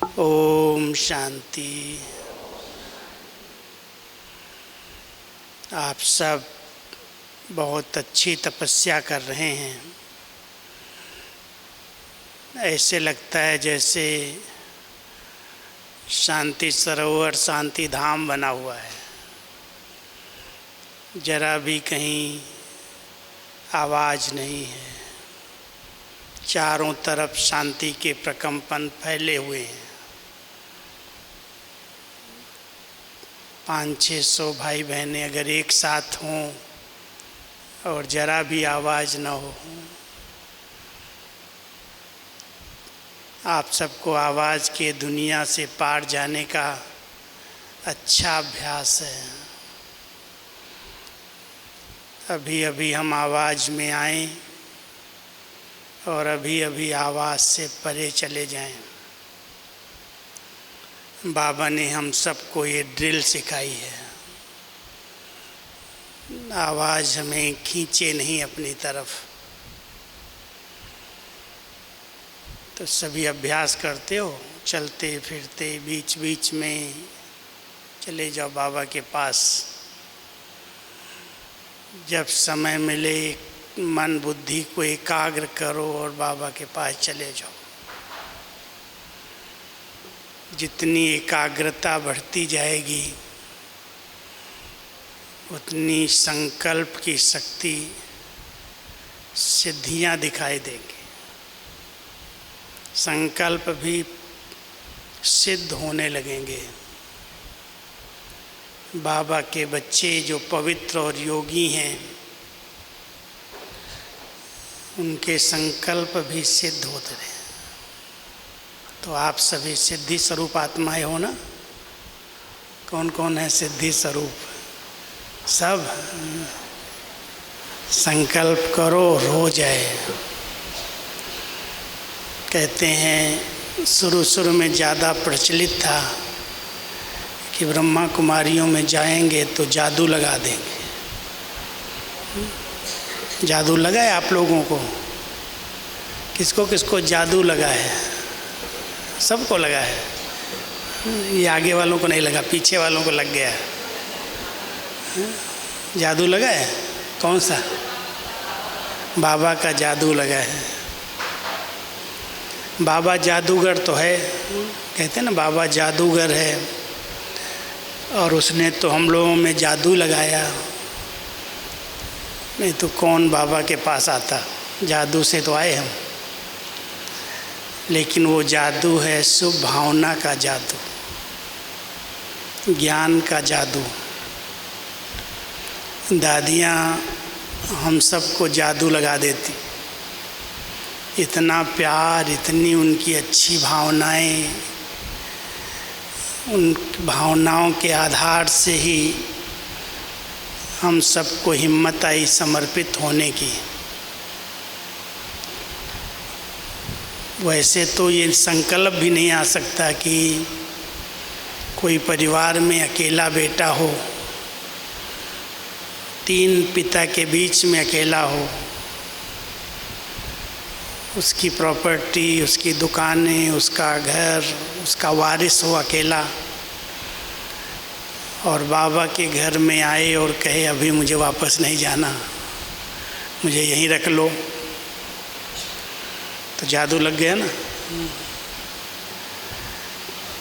ओम शांति। आप सब बहुत अच्छी तपस्या कर रहे हैं। ऐसे लगता है जैसे शांति सरोवर, शांति धाम बना हुआ है। जरा भी कहीं आवाज़ नहीं है। चारों तरफ शांति के प्रकंपन फैले हुए हैं। 500-600 भाई बहनें अगर एक साथ हों और जरा भी आवाज़ न हो, आप सबको आवाज़ के दुनिया से पार जाने का अच्छा अभ्यास है। अभी अभी हम आवाज़ में आए और अभी अभी आवाज़ से परे चले जाएं। बाबा ने हम सबको ये ड्रिल सिखाई है। आवाज़ हमें खींचे नहीं अपनी तरफ। तो सभी अभ्यास करते हो, चलते फिरते बीच बीच में चले जाओ बाबा के पास। जब समय मिले मन बुद्धि को एकाग्र करो और बाबा के पास चले जाओ। जितनी एकाग्रता बढ़ती जाएगी उतनी संकल्प की शक्ति, सिद्धियां दिखाई देंगी। संकल्प भी सिद्ध होने लगेंगे। बाबा के बच्चे जो पवित्र और योगी हैं, उनके संकल्प भी सिद्ध होते रहे। तो आप सभी सिद्धि स्वरूप आत्माएं हो ना? कौन कौन है सिद्धि स्वरूप? सब संकल्प करो और हो जाए। कहते हैं शुरू में ज़्यादा प्रचलित था कि ब्रह्मा कुमारियों में जाएंगे तो जादू लगा देंगे। जादू लगा है आप लोगों को? किसको किसको जादू लगा है? सबको लगा है। ये आगे वालों को नहीं लगा, पीछे वालों को लग गया। जादू लगा है? कौन सा? बाबा का जादू लगा है। बाबा जादूगर तो है, कहते हैं ना बाबा जादूगर है। और उसने तो हम लोगों में जादू लगाया, नहीं तो कौन बाबा के पास आता? जादू से तो आए हम। लेकिन वो जादू है शुभ भावना का जादू, ज्ञान का जादू। दादियाँ हम सबको जादू लगा देती। इतना प्यार, इतनी उनकी अच्छी भावनाएं, उन भावनाओं के आधार से ही हम सबको हिम्मत आई समर्पित होने की। वैसे तो ये संकल्प भी नहीं आ सकता कि कोई परिवार में अकेला बेटा हो, 3 पिता के बीच में अकेला हो, उसकी प्रॉपर्टी, उसकी दुकानें, उसका घर, उसका वारिस हो अकेला, और बाबा के घर में आए और कहे अभी मुझे वापस नहीं जाना, मुझे यहीं रख लो। तो जादू लग गया ना।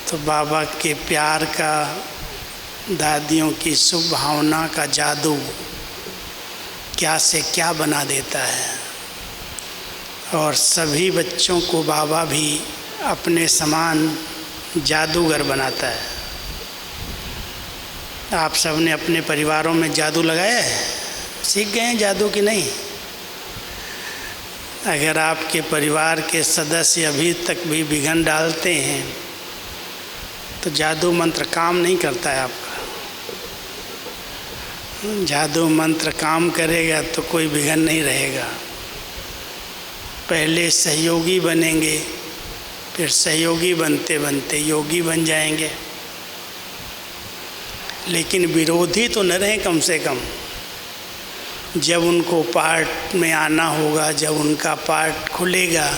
तो बाबा के प्यार का, दादियों की शुभ भावना का जादू क्या से क्या बना देता है। और सभी बच्चों को बाबा भी अपने समान जादूगर बनाता है। आप सब ने अपने परिवारों में जादू लगाया है? सीख गए हैं जादू कि नहीं? अगर आपके परिवार के सदस्य अभी तक भी विघन डालते हैं तो जादू मंत्र काम नहीं करता है आपका। जादू मंत्र काम करेगा तो कोई विघन नहीं रहेगा। पहले सहयोगी बनेंगे, फिर सहयोगी बनते बनते योगी बन जाएंगे। लेकिन विरोधी तो न रहें कम से कम। जब उनको पाठ में आना होगा, जब उनका पाठ खुलेगा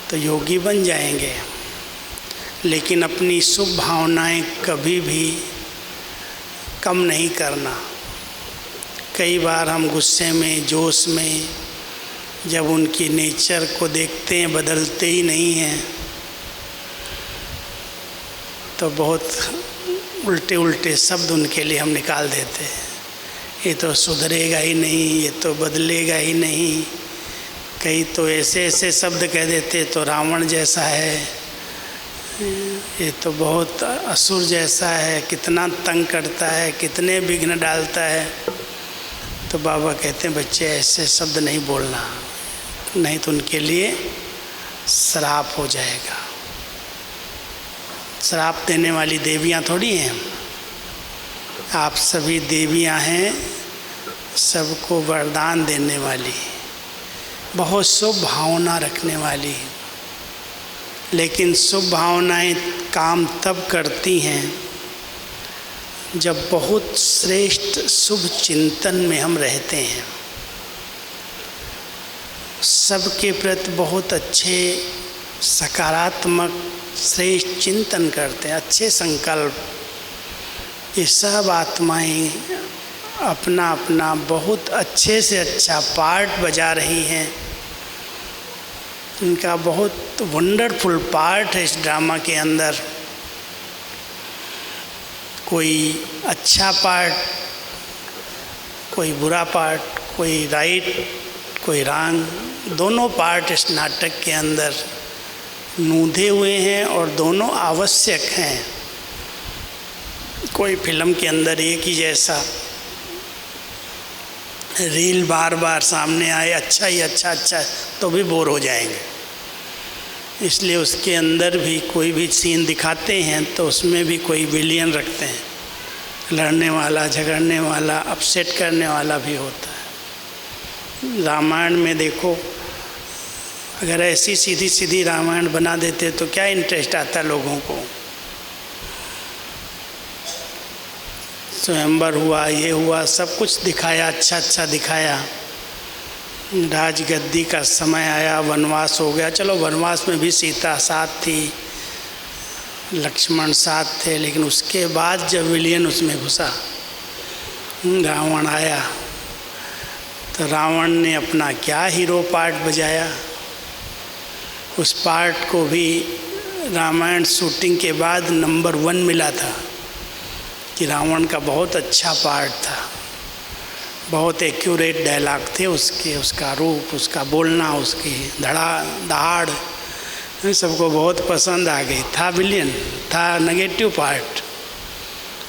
तो योगी बन जाएंगे। लेकिन अपनी शुभ भावनाएं कभी भी कम नहीं करना। कई बार हम गुस्से में, जोश में, जब उनकी नेचर को देखते हैं बदलते ही नहीं हैं, तो बहुत उल्टे उल्टे शब्द उनके लिए हम निकाल देते हैं। ये तो सुधरेगा ही नहीं, ये तो बदलेगा ही नहीं। कई तो ऐसे ऐसे शब्द कह देते, तो रावण जैसा है, ये तो बहुत असुर जैसा है, कितना तंग करता है, कितने विघ्न डालता है। तो बाबा कहते हैं बच्चे ऐसे शब्द नहीं बोलना, नहीं तो उनके लिए श्राप हो जाएगा। श्राप देने वाली देवियाँ थोड़ी हैं, आप सभी देवियाँ हैं, सबको वरदान देने वाली, बहुत शुभ भावना रखने वाली। लेकिन शुभ भावनाएं काम तब करती हैं जब बहुत श्रेष्ठ शुभ चिंतन में हम रहते हैं, सबके प्रति बहुत अच्छे सकारात्मक श्रेष्ठ चिंतन करते हैं, अच्छे संकल्प। ये सब आत्माएं अपना अपना बहुत अच्छे से अच्छा पार्ट बजा रही हैं। इनका बहुत वंडरफुल पार्ट है इस ड्रामा के अंदर। कोई अच्छा पार्ट, कोई बुरा पार्ट, कोई राइट, कोई रॉन्ग, दोनों पार्ट इस नाटक के अंदर नूधे हुए हैं और दोनों आवश्यक हैं। कोई फिल्म के अंदर एक ही जैसा रील बार बार सामने आए, अच्छा ही अच्छा अच्छा, तो भी बोर हो जाएंगे। इसलिए उसके अंदर भी कोई भी सीन दिखाते हैं तो उसमें भी कोई विलियन रखते हैं, लड़ने वाला, झगड़ने वाला, अपसेट करने वाला भी होता है। रामायण में देखो, अगर ऐसी सीधी सीधी रामायण बना देते तो क्या इंटरेस्ट आता लोगों को। स्वयंवर हुआ, ये हुआ, सब कुछ दिखाया, अच्छा अच्छा दिखाया। राजगद्दी का समय आया, वनवास हो गया, चलो वनवास में भी सीता साथ थी, लक्ष्मण साथ थे, लेकिन उसके बाद जब विलियन उसमें घुसा, रावण आया, तो रावण ने अपना क्या हीरो पार्ट बजाया। उस पार्ट को भी रामायण शूटिंग के बाद नंबर 1 मिला था कि रावण का बहुत अच्छा पार्ट था, बहुत एक्यूरेट डायलॉग थे उसके, उसका रूप, उसका बोलना, उसकी दहाड़, सबको बहुत पसंद आ गई। था विलियन, था नेगेटिव पार्ट,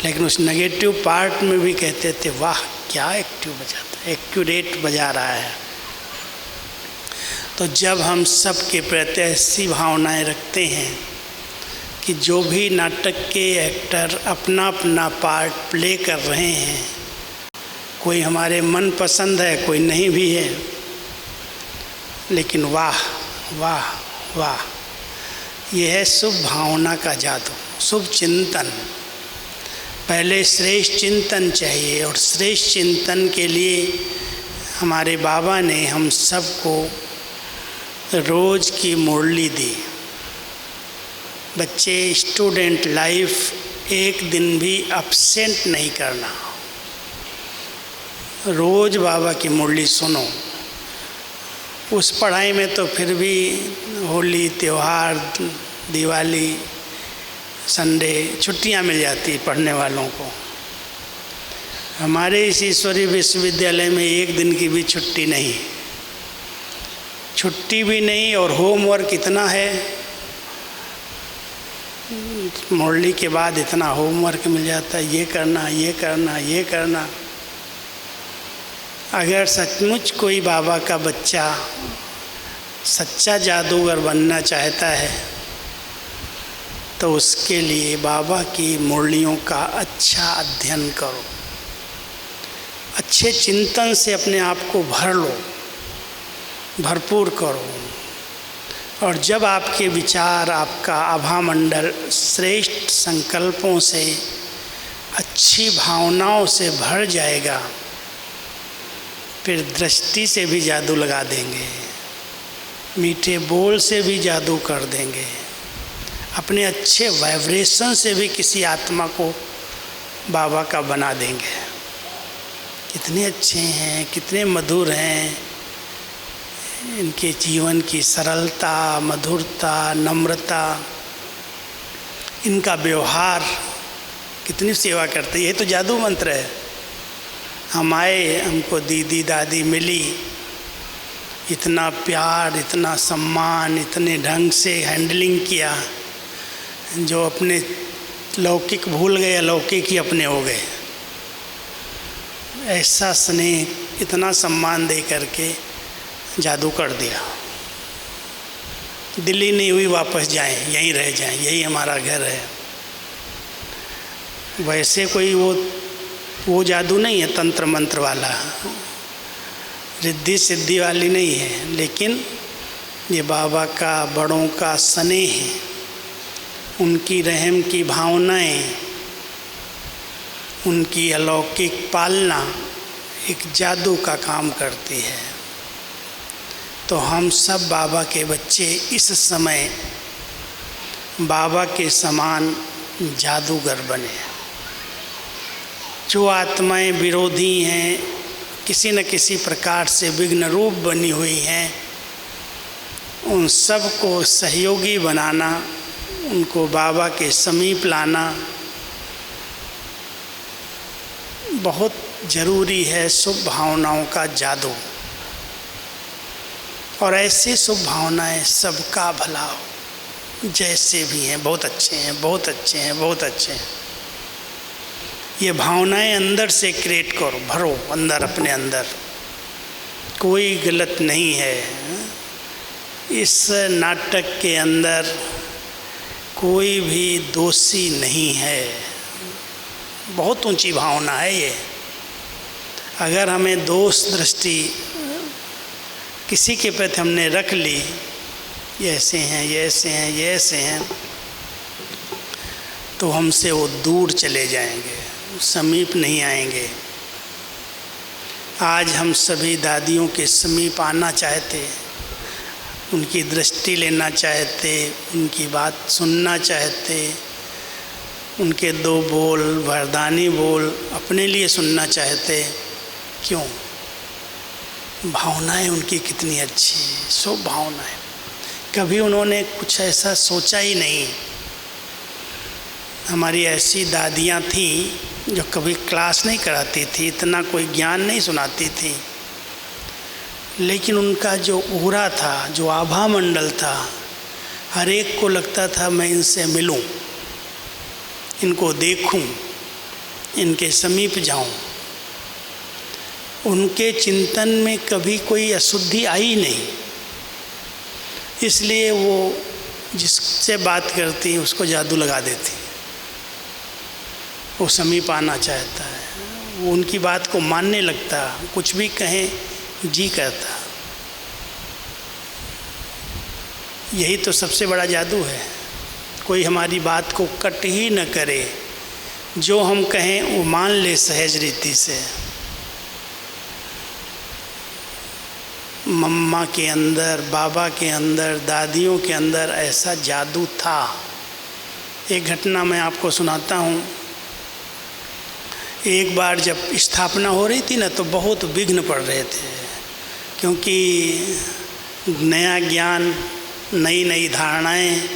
लेकिन उस नेगेटिव पार्ट में भी कहते थे वाह क्या एक्टिव बजाता है, एक्यूरेट बजा रहा है। तो जब हम सब के प्रति ऐसी भावनाएं रखते हैं कि जो भी नाटक के एक्टर अपना अपना पार्ट प्ले कर रहे हैं, कोई हमारे मन पसंद है, कोई नहीं भी है, लेकिन वाह वाह वाह, यह है शुभ भावना का जादू, शुभ चिंतन। पहले श्रेष्ठ चिंतन चाहिए, और श्रेष्ठ चिंतन के लिए हमारे बाबा ने हम सबको रोज़ की मुरली दी। बच्चे, स्टूडेंट लाइफ एक दिन भी अपसेंट नहीं करना, रोज़ बाबा की मुरली सुनो। उस पढ़ाई में तो फिर भी होली, त्यौहार, दिवाली, संडे छुट्टियां मिल जाती पढ़ने वालों को। हमारे इस ईश्वरीय विश्वविद्यालय में एक दिन की भी छुट्टी नहीं, छुट्टी भी नहीं, और होमवर्क इतना है, मुरली के बाद इतना होमवर्क मिल जाता है, ये करना, ये करना, ये करना। अगर सचमुच कोई बाबा का बच्चा सच्चा जादूगर बनना चाहता है तो उसके लिए बाबा की मुरलियों का अच्छा अध्ययन करो, अच्छे चिंतन से अपने आप को भर लो, भरपूर करो। और जब आपके विचार, आपका आभामंडल श्रेष्ठ संकल्पों से, अच्छी भावनाओं से भर जाएगा, फिर दृष्टि से भी जादू लगा देंगे, मीठे बोल से भी जादू कर देंगे, अपने अच्छे वाइब्रेशन से भी किसी आत्मा को बाबा का बना देंगे। कितने अच्छे हैं, कितने मधुर हैं, इनके जीवन की सरलता, मधुरता, नम्रता, इनका व्यवहार, कितनी सेवा करते। ये तो जादू मंत्र है। हम आए, हमको दीदी दादी मिली, इतना प्यार, इतना सम्मान, इतने ढंग से हैंडलिंग किया, जो अपने लौकिक भूल गए, अलौकिक ही अपने हो गए। ऐसा स्नेह, इतना सम्मान दे करके जादू कर दिया। दिल्ली नहीं हुई वापस जाएं, यहीं रह जाएं, यही हमारा घर है। वैसे कोई वो जादू नहीं है तंत्र मंत्र वाला, रिद्धि सिद्धि वाली नहीं है, लेकिन ये बाबा का, बड़ों का स्नेह है, उनकी रहम की भावनाएं, उनकी अलौकिक पालना एक जादू का काम करती है। तो हम सब बाबा के बच्चे इस समय बाबा के समान जादूगर बने। जो आत्माएं विरोधी हैं, किसी न किसी प्रकार से विघ्न रूप बनी हुई हैं, उन सब को सहयोगी बनाना, उनको बाबा के समीप लाना बहुत ज़रूरी है। शुभ भावनाओं का जादू, और ऐसी शुभ भावनाएं सबका भला हो, जैसे भी हैं, बहुत अच्छे हैं, बहुत अच्छे हैं, बहुत अच्छे हैं। ये भावनाएं अंदर से क्रिएट करो, भरो अंदर, अपने अंदर। कोई गलत नहीं है इस नाटक के अंदर, कोई भी दोषी नहीं है। बहुत ऊंची भावना है ये। अगर हमें दोष दृष्टि किसी के प्रति हमने रख ली, ये ऐसे हैं, ये ऐसे हैं, ये ऐसे हैं, तो हमसे वो दूर चले जाएंगे, समीप नहीं आएंगे। आज हम सभी दादियों के समीप आना चाहते, उनकी दृष्टि लेना चाहते, उनकी बात सुनना चाहते, उनके दो बोल, वरदानी बोल अपने लिए सुनना चाहते। क्यों? भावनाएं उनकी कितनी अच्छी, शुभ भावनाएं। कभी उन्होंने कुछ ऐसा सोचा ही नहीं। हमारी ऐसी दादियाँ थीं जो कभी क्लास नहीं कराती थी, इतना कोई ज्ञान नहीं सुनाती थी, लेकिन उनका जो ऊरा था, जो आभा मंडल था, हर एक को लगता था मैं इनसे मिलूं, इनको देखूं, इनके समीप जाऊं। उनके चिंतन में कभी कोई अशुद्धि आई नहीं, इसलिए वो जिससे बात करती उसको जादू लगा देती। वो समीप आना चाहता है, वो उनकी बात को मानने लगता, कुछ भी कहें जी करता। यही तो सबसे बड़ा जादू है। कोई हमारी बात को कट ही न करे, जो हम कहें वो मान ले सहज रीति से। मम्मा के अंदर, बाबा के अंदर, दादियों के अंदर ऐसा जादू था। एक घटना मैं आपको सुनाता हूँ। एक बार जब स्थापना हो रही थी ना, तो बहुत विघ्न पड़ रहे थे, क्योंकि नया ज्ञान, नई नई धारणाएं,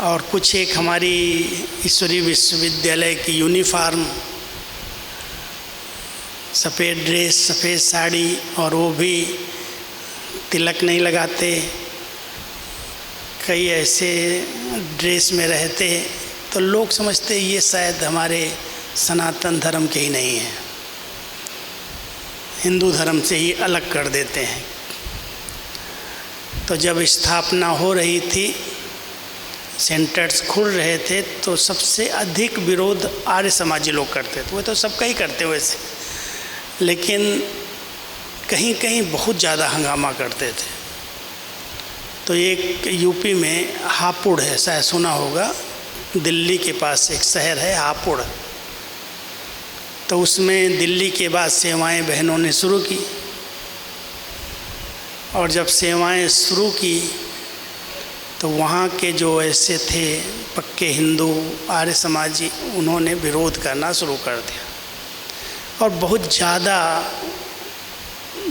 और कुछ एक हमारी ईश्वरीय विश्वविद्यालय की यूनिफॉर्म, सफ़ेद ड्रेस, सफ़ेद साड़ी, और वो भी तिलक नहीं लगाते, कई ऐसे ड्रेस में रहते, तो लोग समझते ये शायद हमारे सनातन धर्म के ही नहीं हैं, हिंदू धर्म से ही अलग कर देते हैं। तो जब स्थापना हो रही थी, सेंटर्स खुल रहे थे, तो सबसे अधिक विरोध आर्य समाजी लोग करते थे। वो तो सबका ही करते वैसे, लेकिन कहीं कहीं बहुत ज़्यादा हंगामा करते थे। तो एक यूपी में हापुड़ है, शायद सुना होगा, दिल्ली के पास एक शहर है हापुड़। तो उसमें दिल्ली के बाद सेवाएं बहनों ने शुरू की, और जब सेवाएं शुरू की तो वहाँ के जो ऐसे थे पक्के हिंदू आर्य समाजी, उन्होंने विरोध करना शुरू कर दिया और बहुत ज़्यादा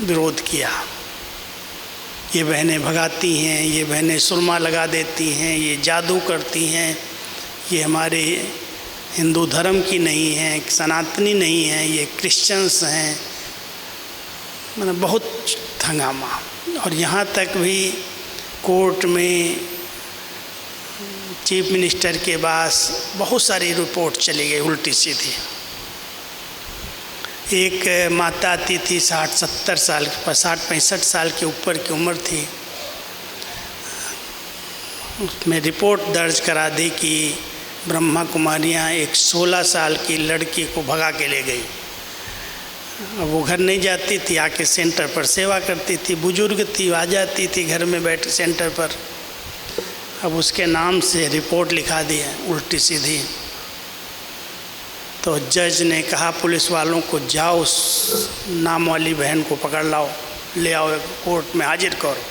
विरोध किया। ये बहनें भगाती हैं, ये बहनें सुरमा लगा देती हैं, ये जादू करती हैं, ये हमारे हिंदू धर्म की नहीं है, सनातनी नहीं है, ये क्रिश्चियंस हैं। मतलब बहुत हंगामा। और यहाँ तक भी कोर्ट में चीफ मिनिस्टर के पास बहुत सारी रिपोर्ट चली गई उल्टी सीधी। एक माता आती थी 60-70 साल की, 60-65 साल के ऊपर की उम्र थी, उसमें रिपोर्ट दर्ज करा दी कि ब्रह्मा कुमारियाँ एक 16 साल की लड़की को भगा के ले गई। अब वो घर नहीं जाती थी, आके सेंटर पर सेवा करती थी, बुजुर्ग थी, आ जाती थी घर में बैठ सेंटर पर। अब उसके नाम से रिपोर्ट लिखा दी है उल्टी सीधी। तो जज ने कहा पुलिस वालों को, जाओ उस नाम वाली बहन को पकड़ लाओ, ले आओ कोर्ट में हाजिर करो।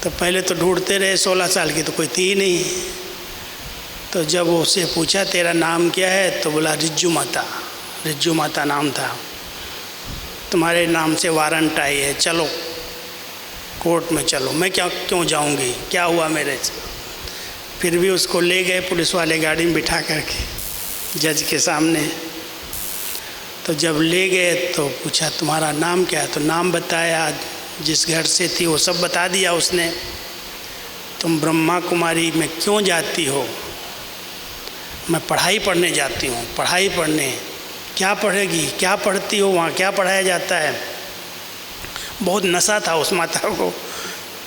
तो पहले तो ढूंढते रहे, 16 साल की तो कोई थी ही नहीं। तो जब उससे पूछा तेरा नाम क्या है, तो बोला रिज्जू माता, रिज्जू माता नाम था, तुम्हारे नाम से वारंट आई है, चलो कोर्ट में चलो। मैं क्यों जाऊंगी, क्या हुआ मेरे से। फिर भी उसको ले गए पुलिस वाले गाड़ी में बिठा करके जज के सामने। तो जब ले गए तो पूछा तुम्हारा नाम क्या है, तो नाम बताया, जिस घर से थी वो सब बता दिया उसने। तुम ब्रह्मा कुमारी में क्यों जाती हो, मैं पढ़ाई पढ़ने जाती हूँ। पढ़ाई पढ़ने, क्या पढ़ेगी, क्या पढ़ती हो, वहाँ क्या पढ़ाया जाता है। बहुत नशा था उस माता को।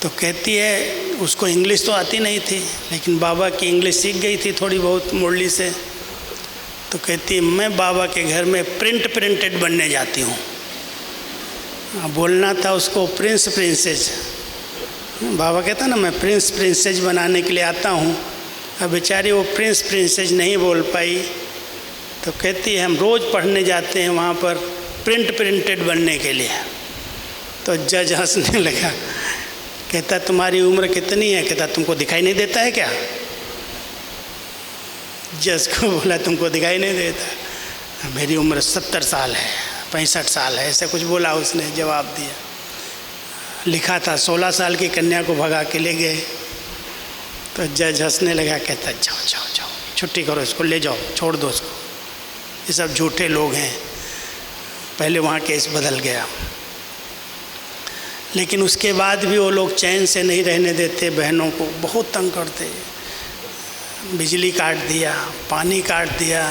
तो कहती है उसको इंग्लिश तो आती नहीं थी, लेकिन बाबा की इंग्लिश सीख गई थी थोड़ी बहुत मुरली से। तो कहती है मैं बाबा के घर में प्रिंटेड बनने जाती हूँ। बोलना था उसको प्रिंस प्रिंसेस। बाबा कहता ना मैं प्रिंस प्रिंसेस बनाने के लिए आता हूँ। अब बेचारी वो प्रिंस प्रिंसेस नहीं बोल पाई। तो कहती है हम रोज़ पढ़ने जाते हैं वहाँ पर प्रिंटेड बनने के लिए। तो जज हंसने लगा, कहता तुम्हारी उम्र कितनी है, कहता तुमको दिखाई नहीं देता है क्या। जज को बोला तुमको दिखाई नहीं देता, मेरी उम्र 70 साल है, 65 साल है, ऐसा कुछ बोला उसने, जवाब दिया। लिखा था 16 साल की कन्या को भगा के ले गए। तो जज हंसने लगा, कहता जाओ जाओ जाओ छुट्टी करो, इसको ले जाओ, छोड़ दो उसको, ये सब झूठे लोग हैं। पहले वहाँ केस बदल गया। लेकिन उसके बाद भी वो लोग चैन से नहीं रहने देते, बहनों को बहुत तंग करते। बिजली काट दिया, पानी काट दिया,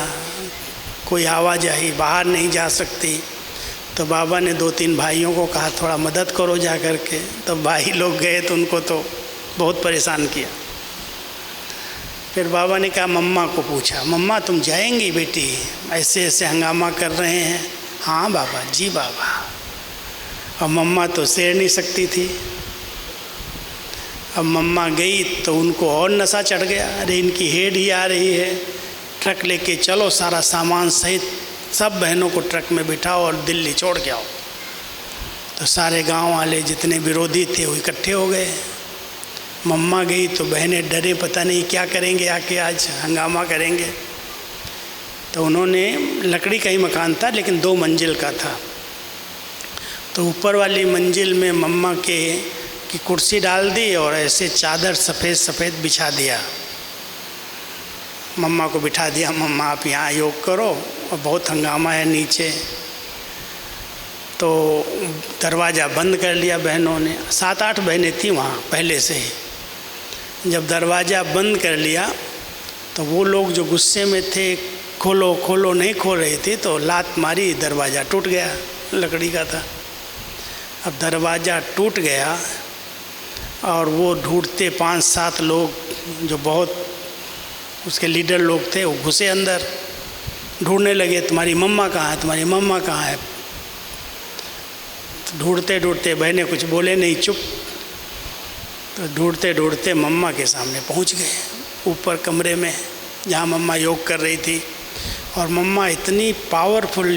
कोई आवाजाही, बाहर नहीं जा सकती। तो बाबा ने 2-3 भाइयों को कहा थोड़ा मदद करो जा कर के। तो भाई लोग गए तो उनको तो बहुत परेशान किया। फिर बाबा ने कहा मम्मा को पूछा, मम्मा तुम जाएंगी बेटी, ऐसे ऐसे हंगामा कर रहे हैं। हाँ बाबा, जी बाबा। अब मम्मा तो सह नहीं सकती थी। अब मम्मा गई तो उनको और नशा चढ़ गया, अरे इनकी हेड ही आ रही है, ट्रक लेके चलो, सारा सामान सहित सब बहनों को ट्रक में बिठाओ और दिल्ली छोड़ के आओ। तो सारे गांव वाले जितने विरोधी थे वो इकट्ठे हो गए। मम्मा गई तो बहनें डरे, पता नहीं क्या करेंगे, आके आज हंगामा करेंगे। तो उन्होंने, लकड़ी का ही मकान था लेकिन 2 मंजिल का था, तो ऊपर वाली मंजिल में मम्मा की कुर्सी डाल दी और ऐसे चादर सफ़ेद सफ़ेद बिछा दिया। मम्मा को बिठा दिया, मम्मा आप यहाँ योग करो, और बहुत हंगामा है नीचे। तो दरवाज़ा बंद कर लिया बहनों ने। 7-8 बहनें थी वहाँ पहले से ही। जब दरवाज़ा बंद कर लिया तो वो लोग जो गुस्से में थे, खोलो खोलो नहीं खोल रही थी, तो लात मारी, दरवाज़ा टूट गया, लकड़ी का था। अब दरवाज़ा टूट गया और वो ढूंढते 5-7 लोग जो बहुत उसके लीडर लोग थे, वो घुसे अंदर, ढूंढने लगे तुम्हारी मम्मा कहाँ है, तुम्हारी मम्मा कहाँ है। तो ढूंढते ढूंढते बहनें कुछ बोले नहीं, चुप। तो ढूंढते ढूंढते मम्मा के सामने पहुंच गए, ऊपर कमरे में जहाँ मम्मा योग कर रही थी। और मम्मा इतनी पावरफुल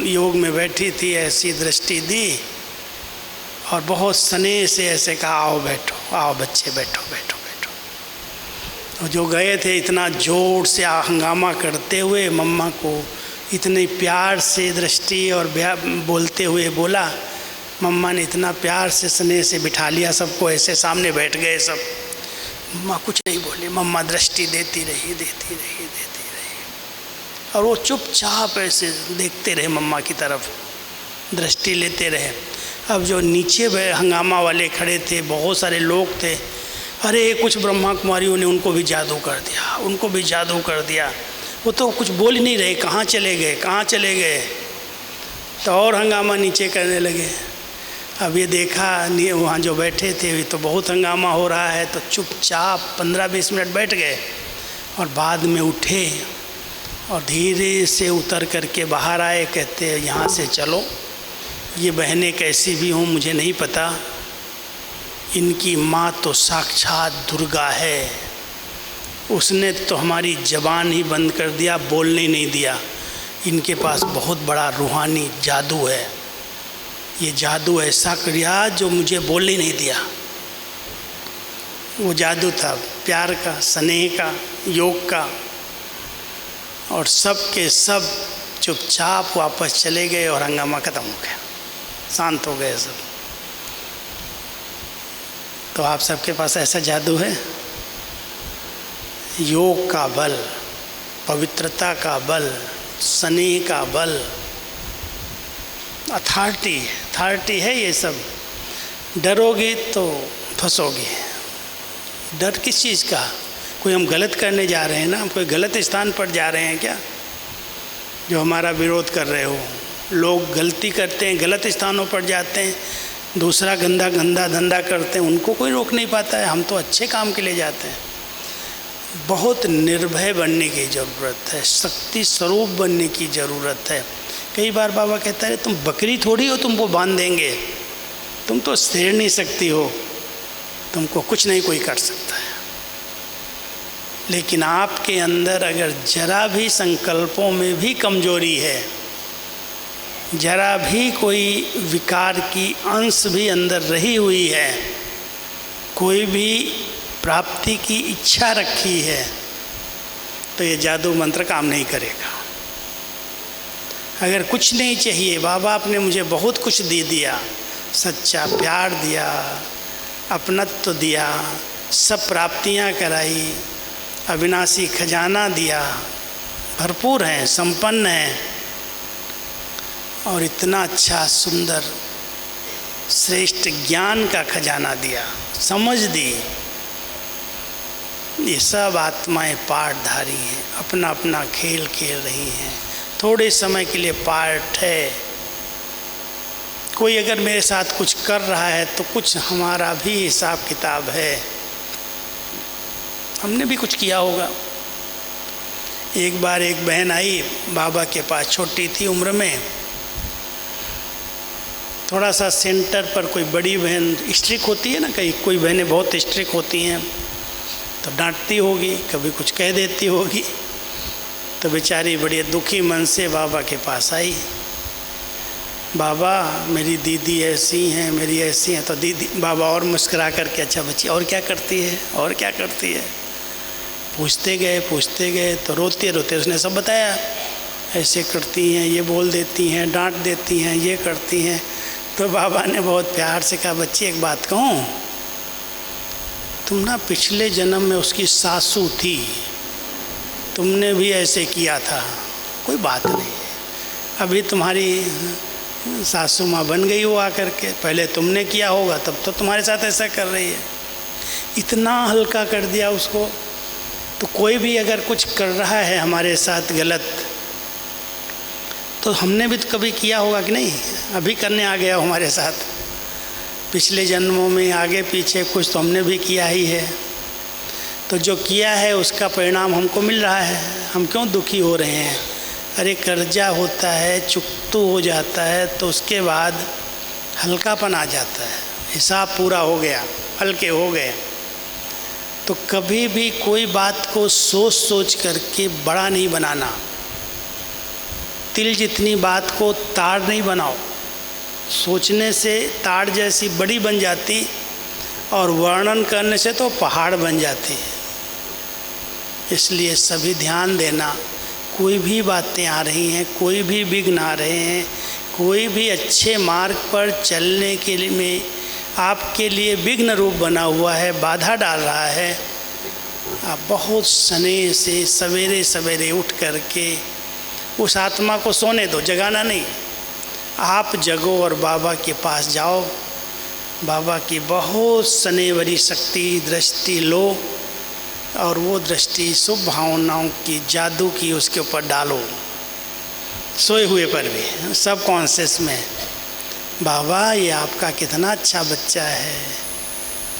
योग में बैठी थी, ऐसी दृष्टि दी और बहुत स्नेह से ऐसे कहा, आओ बैठो, आओ बच्चे बैठो बैठो बैठो। और जो गए थे इतना जोर से हंगामा करते हुए मम्मा को इतने प्यार से दृष्टि और बोलते हुए बोला, मम्मा ने इतना प्यार से स्नेह से बिठा लिया सबको, ऐसे सामने बैठ गए सब। मम्मा कुछ नहीं बोली, मम्मा दृष्टि देती रही देती रही देती रही, और वो चुपचाप ऐसे देखते रहे मम्मा की तरफ, दृष्टि लेते रहे। अब जो नीचे हंगामा वाले खड़े थे, बहुत सारे लोग थे, अरे कुछ ब्रह्मा कुमारियों ने उनको भी जादू कर दिया, उनको भी जादू कर दिया। वो तो कुछ बोल ही नहीं रहे, कहाँ चले गए कहाँ चले गए। तो और हंगामा नीचे करने लगे। अब ये देखा वहाँ जो बैठे थे तो बहुत हंगामा हो रहा है, तो चुपचाप 15-20 मिनट बैठ गए और बाद में उठे और धीरे से उतर करके बाहर आए। कहते हैं यहाँ से चलो, ये बहनें कैसी भी हों मुझे नहीं पता, इनकी माँ तो साक्षात दुर्गा है, उसने तो हमारी ज़बान ही बंद कर दिया, बोलने नहीं दिया। इनके पास बहुत बड़ा रूहानी जादू है, ये जादू ऐसा किया जो मुझे बोलने नहीं दिया। वो जादू था प्यार का, स्नेह का, योग का। और सब के सब चुपचाप वापस चले गए और हंगामा ख़त्म हो गया, शांत हो गए सब। तो आप सबके पास ऐसा जादू है? योग का बल, पवित्रता का बल, स्नेह का बल, अथॉरिटी है ये सब। डरोगे तो फंसोगे। डर किस चीज़ का? कोई हम गलत करने जा रहे हैं ना, हम कोई गलत स्थान पर जा रहे हैं क्या जो हमारा विरोध कर रहे हो? लोग गलती करते हैं, गलत स्थानों पर जाते हैं, दूसरा गंदा धंधा करते हैं, उनको कोई रोक नहीं पाता है। हम तो अच्छे काम के लिए जाते हैं। बहुत निर्भय बनने की ज़रूरत है, शक्ति स्वरूप बनने की ज़रूरत है। कई बार बाबा कहता है तुम बकरी थोड़ी हो तुमको बांध देंगे, तुम तो शेर नहीं सकती हो, तुमको कुछ नहीं कोई कर सकता है। लेकिन आपके अंदर अगर जरा भी संकल्पों में भी कमजोरी है, जरा भी कोई विकार की अंश भी अंदर रही हुई है, कोई भी प्राप्ति की इच्छा रखी है, तो ये जादू मंत्र काम नहीं करेगा। अगर कुछ नहीं चाहिए, बाबा आपने मुझे बहुत कुछ दे दिया, सच्चा प्यार दिया, अपनत्व दिया, सब प्राप्तियां कराई, अविनाशी खजाना दिया, भरपूर हैं, संपन्न हैं, और इतना अच्छा सुंदर श्रेष्ठ ज्ञान का खजाना दिया, समझ दी। ये सब आत्माएं पार्टधारी हैं, अपना अपना खेल खेल रही हैं, थोड़े समय के लिए पार्ट है। कोई अगर मेरे साथ कुछ कर रहा है तो कुछ हमारा भी हिसाब किताब है, हमने भी कुछ किया होगा। एक बार एक बहन आई बाबा के पास, छोटी थी उम्र में, थोड़ा सा सेंटर पर कोई बड़ी बहन स्ट्रिक होती है ना, कहीं कोई बहनें बहुत स्ट्रिक होती हैं तो डांटती होगी, कभी कुछ कह देती होगी। तो बेचारी बड़ी दुखी मन से बाबा के पास आई, बाबा मेरी दीदी ऐसी हैं, मेरी ऐसी हैं। तो दीदी, बाबा और मुस्कुरा करके, अच्छा बच्ची और क्या करती है, और क्या करती है, पूछते गए तो रोते रोते उसने सब बताया, ऐसे करती हैं, ये बोल देती हैं, डांट देती हैं, ये करती हैं। तो बाबा ने बहुत प्यार से कहा, बच्ची एक बात कहूँ, तुम ना पिछले जन्म में उसकी सासू थी, तुमने भी ऐसे किया था, कोई बात नहीं, अभी तुम्हारी सासू माँ बन गई वो आकर के, पहले तुमने किया होगा तब तो तुम्हारे साथ ऐसा कर रही है। इतना हल्का कर दिया उसको। तो कोई भी अगर कुछ कर रहा है हमारे साथ गलत, तो हमने भी तो कभी किया होगा कि नहीं, अभी करने आ गया हमारे साथ, पिछले जन्मों में आगे पीछे कुछ तो हमने भी किया ही है। तो जो किया है उसका परिणाम हमको मिल रहा है, हम क्यों दुखी हो रहे हैं? अरे कर्जा होता है, चुकतू हो जाता है तो उसके बाद हल्कापन आ जाता है, हिसाब पूरा हो गया, हल्के हो गए। तो कभी भी कोई बात को सोच सोच करके बड़ा नहीं बनाना। तिल जितनी बात को तार नहीं बनाओ, सोचने से ताड़ जैसी बड़ी बन जाती और वर्णन करने से तो पहाड़ बन जाती है। इसलिए सभी ध्यान देना, कोई भी बातें आ रही हैं, कोई भी विघ्न आ रहे हैं, कोई भी अच्छे मार्ग पर चलने के लिए में आपके लिए विघ्न रूप बना हुआ है, बाधा डाल रहा है, आप बहुत स्नेह से सवेरे सवेरे उठ करके उस आत्मा को सोने दो, जगाना नहीं। आप जगो और बाबा के पास जाओ, बाबा की बहुत स्नेह भरी शक्ति दृष्टि लो और वो दृष्टि शुभ भावनाओं की जादू की उसके ऊपर डालो, सोए हुए पर भी, सब कॉन्शियस में। बाबा ये आपका कितना अच्छा बच्चा है,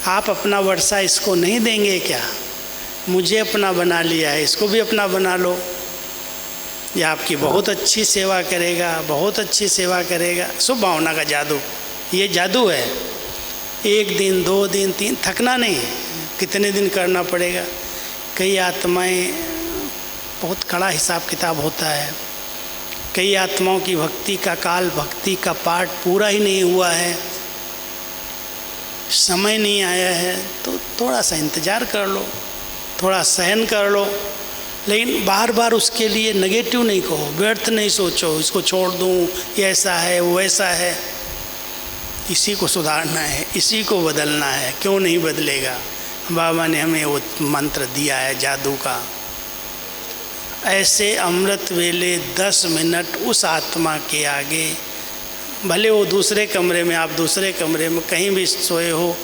आप अपना वर्षा इसको नहीं देंगे क्या? मुझे अपना बना लिया है, इसको भी अपना बना लो, ये आपकी बहुत अच्छी सेवा करेगा, बहुत अच्छी सेवा करेगा। शुभ भावना का जादू, ये जादू है। 1 दिन 2 दिन 3, थकना नहीं, कितने दिन करना पड़ेगा। कई आत्माएं, बहुत कड़ा हिसाब किताब होता है, कई आत्माओं की भक्ति का काल, भक्ति का पाठ पूरा ही नहीं हुआ है, समय नहीं आया है, तो थोड़ा सा इंतज़ार कर लो, थोड़ा सहन कर लो, लेकिन बार बार उसके लिए नेगेटिव नहीं कहो, व्यर्थ नहीं सोचो, इसको छोड़ दूँ, ये ऐसा है वो ऐसा है। इसी को सुधारना है, इसी को बदलना है, क्यों नहीं बदलेगा? बाबा ने हमें वो मंत्र दिया है जादू का। ऐसे अमृत वेले 10 मिनट उस आत्मा के आगे, भले वो दूसरे कमरे में, आप दूसरे कमरे में कहीं भी सोए हो,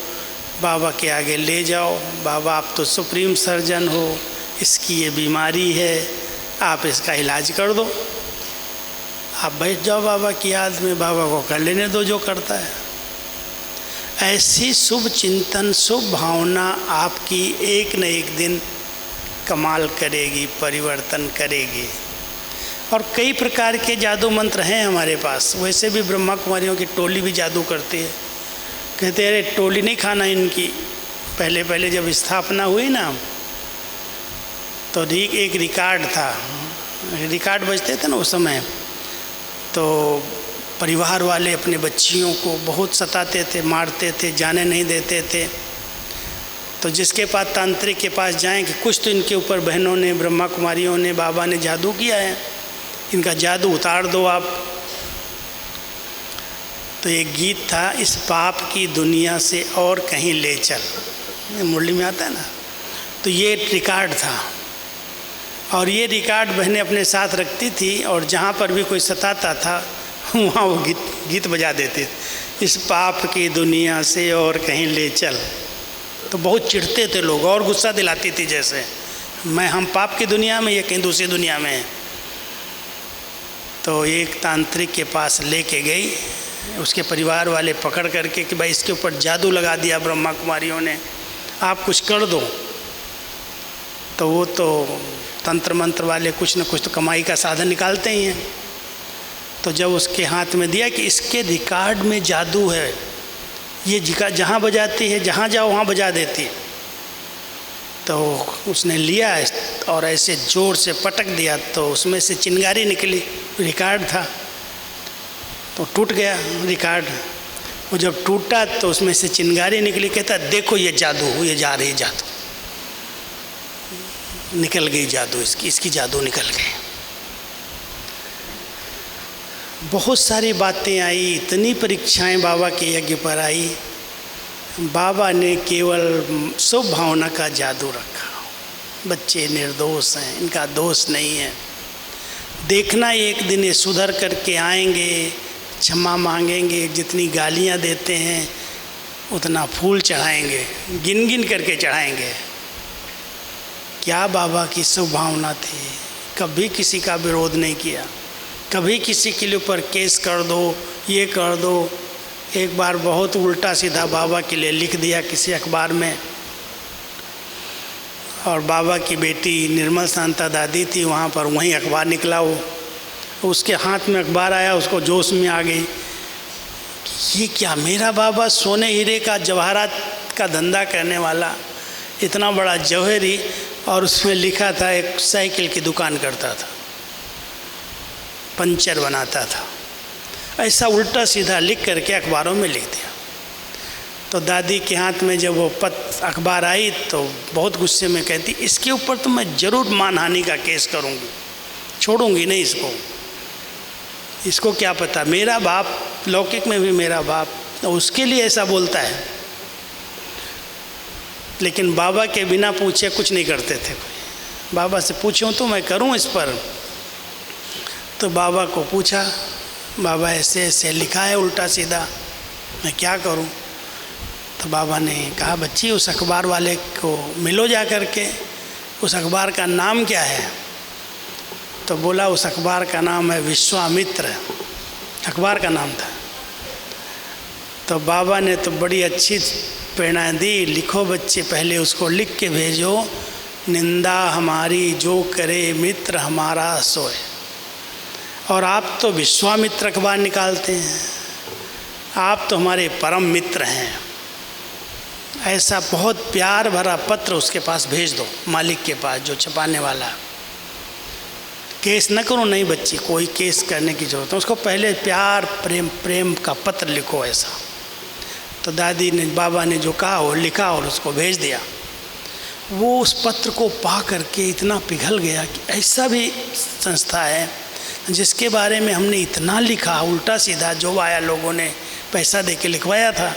बाबा के आगे ले जाओ। बाबा आप तो सुप्रीम सर्जन हो, इसकी ये बीमारी है, आप इसका इलाज कर दो। आप बैठ जाओ बाबा की याद में, बाबा को कर लेने दो जो करता है। ऐसी शुभ चिंतन, शुभ भावना आपकी एक न एक दिन कमाल करेगी, परिवर्तन करेगी। और कई प्रकार के जादू मंत्र हैं हमारे पास। वैसे भी ब्रह्मा कुमारियों की टोली भी जादू करती है। कहते अरे टोली नहीं खाना इनकी। पहले पहले जब स्थापना हुई ना, तो एक रिकॉर्ड था, रिकॉर्ड बजते थे ना उस समय, तो परिवार वाले अपने बच्चियों को बहुत सताते थे, मारते थे, जाने नहीं देते थे। तो जिसके पास तांत्रिक के पास जाएं कि कुछ तो इनके ऊपर बहनों ने, ब्रह्मा कुमारियों ने, बाबा ने जादू किया है, इनका जादू उतार दो आप। तो एक गीत था, इस पाप की दुनिया से और कहीं ले चल, मुरली में आता है ना, तो ये रिकॉर्ड था। और ये रिकॉर्ड बहनें अपने साथ रखती थी, और जहाँ पर भी कोई सताता था वहाँ वो गीत बजा देते, इस पाप की दुनिया से और कहीं ले चल। तो बहुत चिढ़ते थे लोग, और गुस्सा दिलाती थी, जैसे हम पाप की दुनिया में, ये कहीं दूसरी दुनिया में है। तो एक तांत्रिक के पास लेके गई, उसके परिवार वाले पकड़ करके कि भाई इसके ऊपर जादू लगा दिया ब्रह्मा कुमारियों ने, आप कुछ कर दो। तो वो तो तंत्र मंत्र वाले कुछ न कुछ तो कमाई का साधन निकालते ही हैं। तो जब उसके हाथ में दिया कि इसके रिकॉर्ड में जादू है, ये जहाँ बजाती है, जहाँ जाओ वहाँ बजा देती है। तो उसने लिया और ऐसे ज़ोर से पटक दिया, तो उसमें से चिंगारी निकली, रिकॉर्ड था, तो टूट गया रिकॉर्ड। वो जब टूटा तो उसमें से चिंगारी निकली। कहता देखो ये जादू, ये जा रही जादू, निकल गई जादू, इसकी जादू निकल गई। बहुत सारी बातें आई, इतनी परीक्षाएं बाबा के यज्ञ पर आई। बाबा ने केवल शुभ भावना का जादू रखा। बच्चे निर्दोष हैं, इनका दोष नहीं है। देखना एक दिन ये सुधर करके आएंगे, क्षमा मांगेंगे, जितनी गालियां देते हैं उतना फूल चढ़ाएंगे, गिन गिन करके चढ़ाएंगे। क्या बाबा की शुभ भावना थी, कभी किसी का विरोध नहीं किया, कभी किसी के ऊपर केस कर दो, ये कर दो। एक बार बहुत उल्टा सीधा बाबा के लिए लिख दिया किसी अखबार में, और बाबा की बेटी निर्मल शांता दादी थी वहाँ पर, वहीं अखबार निकला, वो उसके हाथ में अखबार आया, उसको जोश में आ गई, ये क्या, मेरा बाबा सोने हीरे का जवाहरात का धंधा करने वाला, इतना बड़ा जौहरी, और उसमें लिखा था एक साइकिल की दुकान करता था, पंचर बनाता था, ऐसा उल्टा सीधा लिख करके अखबारों में लिख दिया। तो दादी के हाथ में जब वो अखबार आई तो बहुत गुस्से में कहती, इसके ऊपर तो मैं ज़रूर मानहानि का केस करूँगी, छोड़ूंगी नहीं इसको। इसको क्या पता, मेरा बाप, लौकिक में भी मेरा बाप, तो उसके लिए ऐसा बोलता है। लेकिन बाबा के बिना पूछे कुछ नहीं करते थे। बाबा से पूछूं तो मैं करूं इस पर। तो बाबा को पूछा, बाबा ऐसे ऐसे लिखा है उल्टा सीधा, मैं क्या करूं? तो बाबा ने कहा, बच्ची उस अखबार वाले को मिलो जा कर के, उस अखबार का नाम क्या है? तो बोला उस अखबार का नाम है विश्वामित्र, अखबार का नाम था। तो बाबा ने तो बड़ी अच्छी प्रेरणा दी, लिखो बच्चे, पहले उसको लिख के भेजो, निंदा हमारी जो करे मित्र हमारा सोए। और आप तो विश्वामित्र अखबार निकालते हैं, आप तो हमारे परम मित्र हैं। ऐसा बहुत प्यार भरा पत्र उसके पास भेज दो, मालिक के पास जो छपाने वाला। केस न करो, नहीं बच्ची, कोई केस करने की ज़रूरत है, उसको पहले प्यार प्रेम का पत्र लिखो ऐसा। तो दादी ने, बाबा ने जो कहा वो लिखा और उसको भेज दिया। वो उस पत्र को पा करके इतना पिघल गया कि ऐसा भी संस्था है जिसके बारे में हमने इतना लिखा उल्टा सीधा, जो आया लोगों ने पैसा दे के लिखवाया था,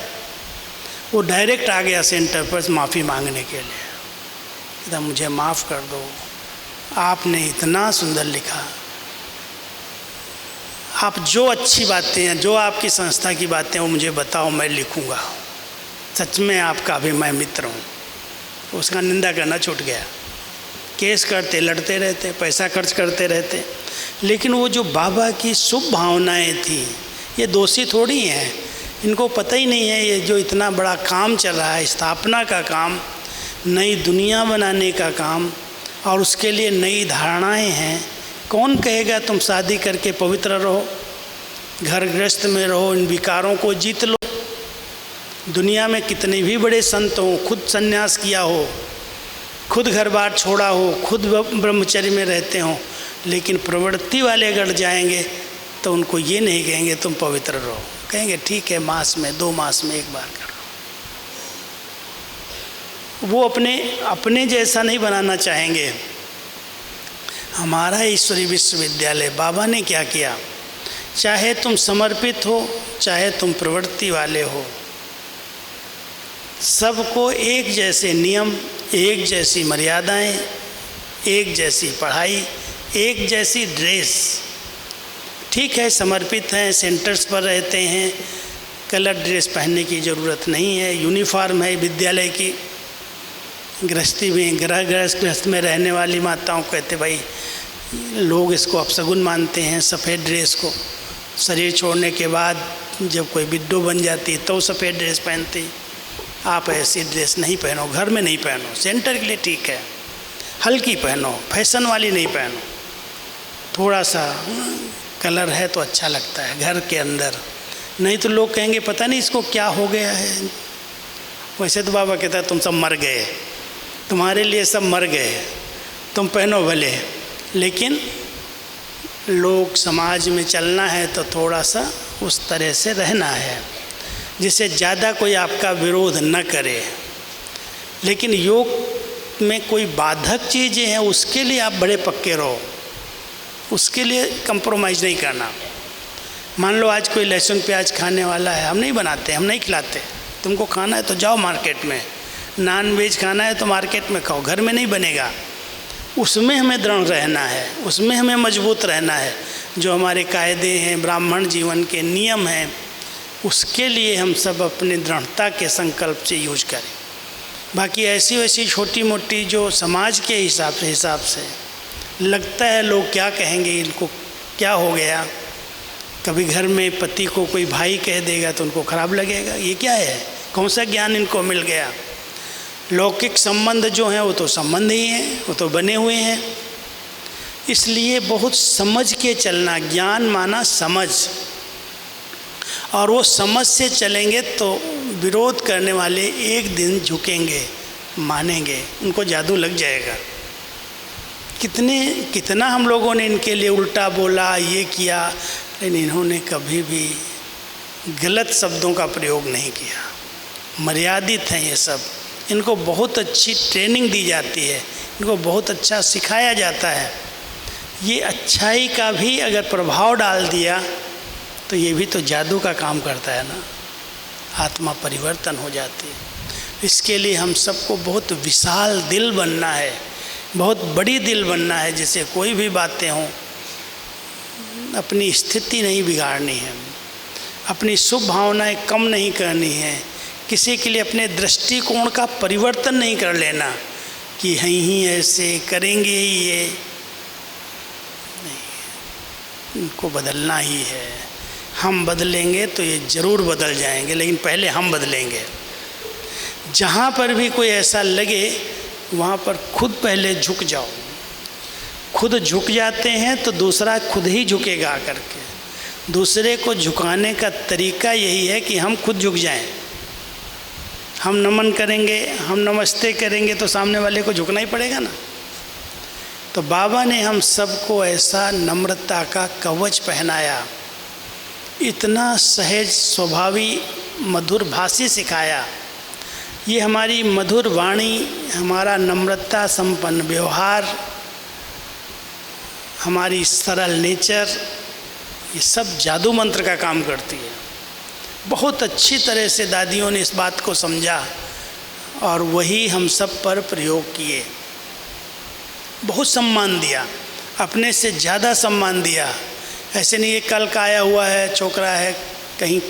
वो डायरेक्ट आ गया सेंटर पर माफ़ी मांगने के लिए। इधर मुझे माफ़ कर दो, आपने इतना सुंदर लिखा, आप जो अच्छी बातें हैं, जो आपकी संस्था की बातें, वो मुझे बताओ, मैं लिखूँगा। सच में आपका भी मैं मित्र हूँ। उसका निंदा करना छूट गया। केस करते, लड़ते रहते, पैसा खर्च करते रहते, लेकिन वो जो बाबा की शुभ भावनाएं थी, ये दोषी थोड़ी हैं, इनको पता ही नहीं है ये जो इतना बड़ा काम चल रहा है, स्थापना का काम, नई दुनिया बनाने का काम, और उसके लिए नई धारणाएं हैं। कौन कहेगा तुम शादी करके पवित्र रहो, घर गृहस्थ में रहो, इन विकारों को जीत लो। दुनिया में कितने भी बड़े संत हों, खुद संन्यास किया हो, खुद घर बार छोड़ा हो, खुद ब्रह्मचर्य में रहते हों, लेकिन प्रवृत्ति वाले अगर जाएंगे तो उनको ये नहीं कहेंगे तुम पवित्र रहो, कहेंगे ठीक है मास में 2 मास में एक बार करो। वो अपने जैसा नहीं बनाना चाहेंगे। हमारा ईश्वरीय विश्वविद्यालय, बाबा ने क्या किया, चाहे तुम समर्पित हो, चाहे तुम प्रवृत्ति वाले हो, सबको एक जैसे नियम, एक जैसी मर्यादाएं, एक जैसी पढ़ाई, एक जैसी ड्रेस। ठीक है, समर्पित हैं, सेंटर्स पर रहते हैं, कलर ड्रेस पहनने की ज़रूरत नहीं है, यूनिफॉर्म है विद्यालय की। गृहस्थी में, गृहस्थ में रहने वाली माताओं कहते भाई लोग इसको अपशगुन मानते हैं, सफ़ेद ड्रेस को। शरीर छोड़ने के बाद जब कोई विडो बन जाती है तो सफ़ेद ड्रेस पहनती। आप ऐसी ड्रेस नहीं पहनो, घर में नहीं पहनो, सेंटर के लिए ठीक है, हल्की पहनो, फैशन वाली नहीं पहनो। थोड़ा सा कलर है तो अच्छा लगता है घर के अंदर, नहीं तो लोग कहेंगे पता नहीं इसको क्या हो गया है। वैसे तो बाबा कहता है तुम सब मर गए, तुम्हारे लिए सब मर गए, तुम पहनो भले, लेकिन लोग समाज में चलना है तो थोड़ा सा उस तरह से रहना है जिससे ज़्यादा कोई आपका विरोध न करे। लेकिन योग में कोई बाधक चीज़ें हैं उसके लिए आप बड़े पक्के रहो, उसके लिए कंप्रोमाइज़ नहीं करना। मान लो आज कोई लहसुन प्याज खाने वाला है, हम नहीं बनाते, हम नहीं खिलाते, तुमको खाना है तो जाओ मार्केट में, नॉन वेज खाना है तो मार्केट में खाओ, घर में नहीं बनेगा। उसमें हमें दृढ़ रहना है, उसमें हमें मजबूत रहना है। जो हमारे कायदे हैं, ब्राह्मण जीवन के नियम हैं, उसके लिए हम सब अपनी दृढ़ता के संकल्प से यूज करें। बाकी ऐसी वैसी छोटी मोटी जो समाज के हिसाब से लगता है लोग क्या कहेंगे, इनको क्या हो गया, कभी घर में पति को कोई भाई कह देगा तो उनको खराब लगेगा, ये क्या है, कौन सा ज्ञान इनको मिल गया। लौकिक संबंध जो हैं वो तो संबंध ही हैं, वो तो बने हुए हैं। इसलिए बहुत समझ के चलना, ज्ञान माना समझ, और वो समझ से चलेंगे तो विरोध करने वाले एक दिन झुकेंगे, मानेंगे, उनको जादू लग जाएगा। कितना हम लोगों ने इनके लिए उल्टा बोला, ये किया, लेकिन इन्होंने कभी भी गलत शब्दों का प्रयोग नहीं किया। मर्यादित हैं ये सब, इनको बहुत अच्छी ट्रेनिंग दी जाती है, इनको बहुत अच्छा सिखाया जाता है। ये अच्छाई का भी अगर प्रभाव डाल दिया तो ये भी तो जादू का काम करता है ना, आत्मा परिवर्तन हो जाती है। इसके लिए हम सबको बहुत विशाल दिल बनना है, बहुत बड़ी दिल बनना है, जिससे कोई भी बातें हों अपनी स्थिति नहीं बिगाड़नी है, अपनी शुभ भावनाएं कम नहीं करनी है, किसी के लिए अपने दृष्टिकोण का परिवर्तन नहीं कर लेना कि ही ऐसे करेंगे ही, ये नहीं, इनको बदलना ही है। हम बदलेंगे तो ये ज़रूर बदल जाएंगे, लेकिन पहले हम बदलेंगे। जहाँ पर भी कोई ऐसा लगे वहाँ पर खुद पहले झुक जाओ। खुद झुक जाते हैं तो दूसरा खुद ही झुकेगा आकर के। दूसरे को झुकाने का तरीका यही है कि हम खुद झुक जाएं। हम नमन करेंगे, हम नमस्ते करेंगे तो सामने वाले को झुकना ही पड़ेगा ना। तो बाबा ने हम सबको ऐसा नम्रता का कवच पहनाया, इतना सहज स्वभावी मधुर भाषी सिखाया। ये हमारी मधुर वाणी, हमारा नम्रता संपन्न व्यवहार, हमारी सरल नेचर, ये सब जादू मंत्र का काम करती है। बहुत अच्छी तरह से दादियों ने इस बात को समझा और वही हम सब पर प्रयोग किए। बहुत सम्मान दिया, अपने से ज़्यादा सम्मान दिया। ऐसे नहीं ये कल का आया हुआ है, छोकरा है, कहीं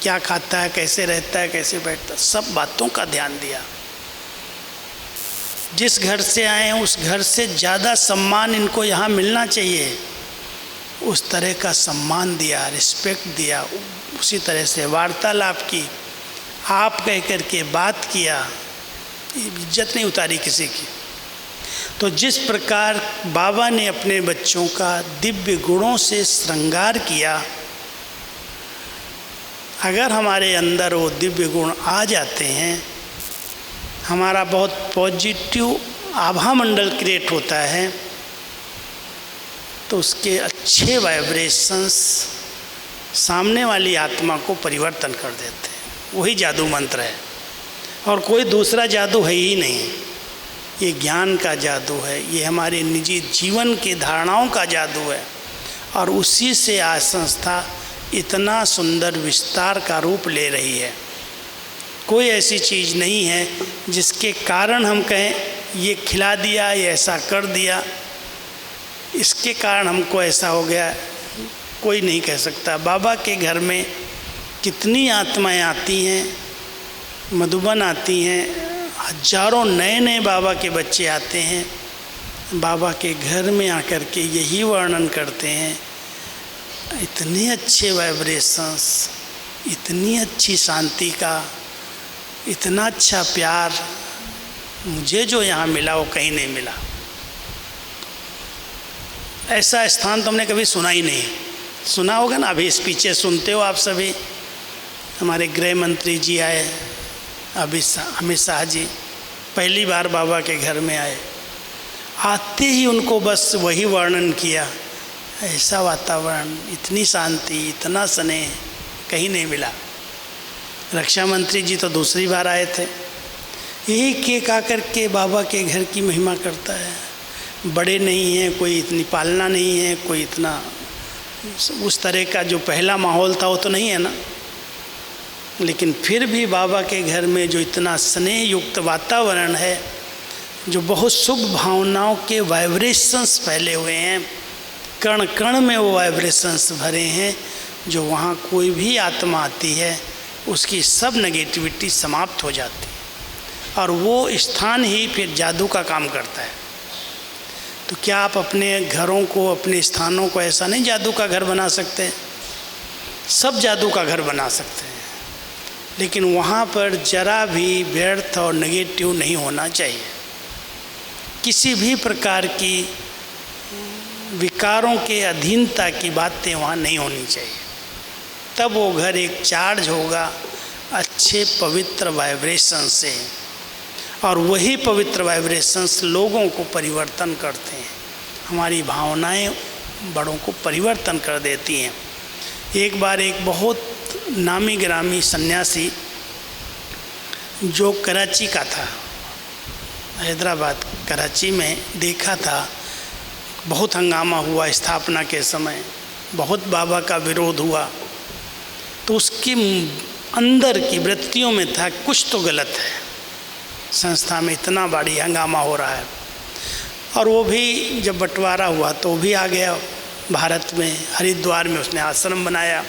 क्या खाता है, कैसे रहता है, कैसे बैठता है, सब बातों का ध्यान दिया। जिस घर से आए हैं उस घर से ज़्यादा सम्मान इनको यहाँ मिलना चाहिए, उस तरह का सम्मान दिया, रिस्पेक्ट दिया। उसी तरह से वार्तालाप की, आप कह कर के बात किया, इज्जत नहीं उतारी किसी की। तो जिस प्रकार बाबा ने अपने बच्चों का दिव्य गुणों से श्रृंगार किया, अगर हमारे अंदर वो दिव्य गुण आ जाते हैं, हमारा बहुत पॉजिटिव आभा मंडल क्रिएट होता है, तो उसके अच्छे वाइब्रेशंस सामने वाली आत्मा को परिवर्तन कर देते हैं। वही जादू मंत्र है और कोई दूसरा जादू है ही नहीं। ये ज्ञान का जादू है, ये हमारे निजी जीवन की धारणाओं का जादू है और उसी से आज संस्था इतना सुंदर विस्तार का रूप ले रही है। कोई ऐसी चीज़ नहीं है जिसके कारण हम कहें ये खिला दिया, ये ऐसा कर दिया, इसके कारण हमको ऐसा हो गया, कोई नहीं कह सकता। बाबा के घर में कितनी आत्माएं आती हैं, मधुबन आती हैं, हजारों नए नए बाबा के बच्चे आते हैं, बाबा के घर में आकर के यही वर्णन करते हैं, इतने अच्छे वाइब्रेशंस, इतनी अच्छी शांति का, इतना अच्छा प्यार मुझे जो यहाँ मिला वो कहीं नहीं मिला। ऐसा स्थान तो हमने कभी सुना ही नहीं। सुना होगा ना, अभी पीछे सुनते हो आप सभी। हमारे गृह मंत्री जी आए, अमित शाह जी पहली बार बाबा के घर में आए, आते ही उनको बस वही वर्णन किया। ऐसा वातावरण, इतनी शांति, इतना स्नेह कहीं नहीं मिला। रक्षा मंत्री जी तो दूसरी बार आए थे। एक एक आकर के बाबा के घर की महिमा करता है। बड़े नहीं हैं, कोई इतनी पालना नहीं है, कोई इतना उस तरह का जो पहला माहौल था वो तो नहीं है ना। लेकिन फिर भी बाबा के घर में जो इतना स्नेह युक्त वातावरण है, जो बहुत शुभ भावनाओं के वाइब्रेशंस फैले हुए हैं, कण कण में वो वाइब्रेशंस भरे हैं, जो वहाँ कोई भी आत्मा आती है उसकी सब नेगेटिविटी समाप्त हो जाती है और वो स्थान ही फिर जादू का काम करता है। तो क्या आप अपने घरों को, अपने स्थानों को ऐसा नहीं जादू का घर बना सकते? सब जादू का घर बना सकते हैं, लेकिन वहाँ पर जरा भी व्यर्थ और नेगेटिव नहीं होना चाहिए। किसी भी प्रकार की विकारों के अधीनता की बातें वहाँ नहीं होनी चाहिए। तब वो घर एक चार्ज होगा अच्छे पवित्र वाइब्रेशन से। और वही पवित्र वाइब्रेशंस लोगों को परिवर्तन करते हैं। हमारी भावनाएं बड़ों को परिवर्तन कर देती हैं। एक बार एक बहुत नामी गिरामी सन्यासी जो कराची का था, हैदराबाद कराची में देखा था, बहुत हंगामा हुआ स्थापना के समय, बहुत बाबा का विरोध हुआ, तो उसकी अंदर की वृत्तियों में था कुछ तो गलत है, संस्था में इतना बड़ी हंगामा हो रहा है। और वो भी जब बंटवारा हुआ तो वो भी आ गया भारत में, हरिद्वार में उसने आश्रम बनाया।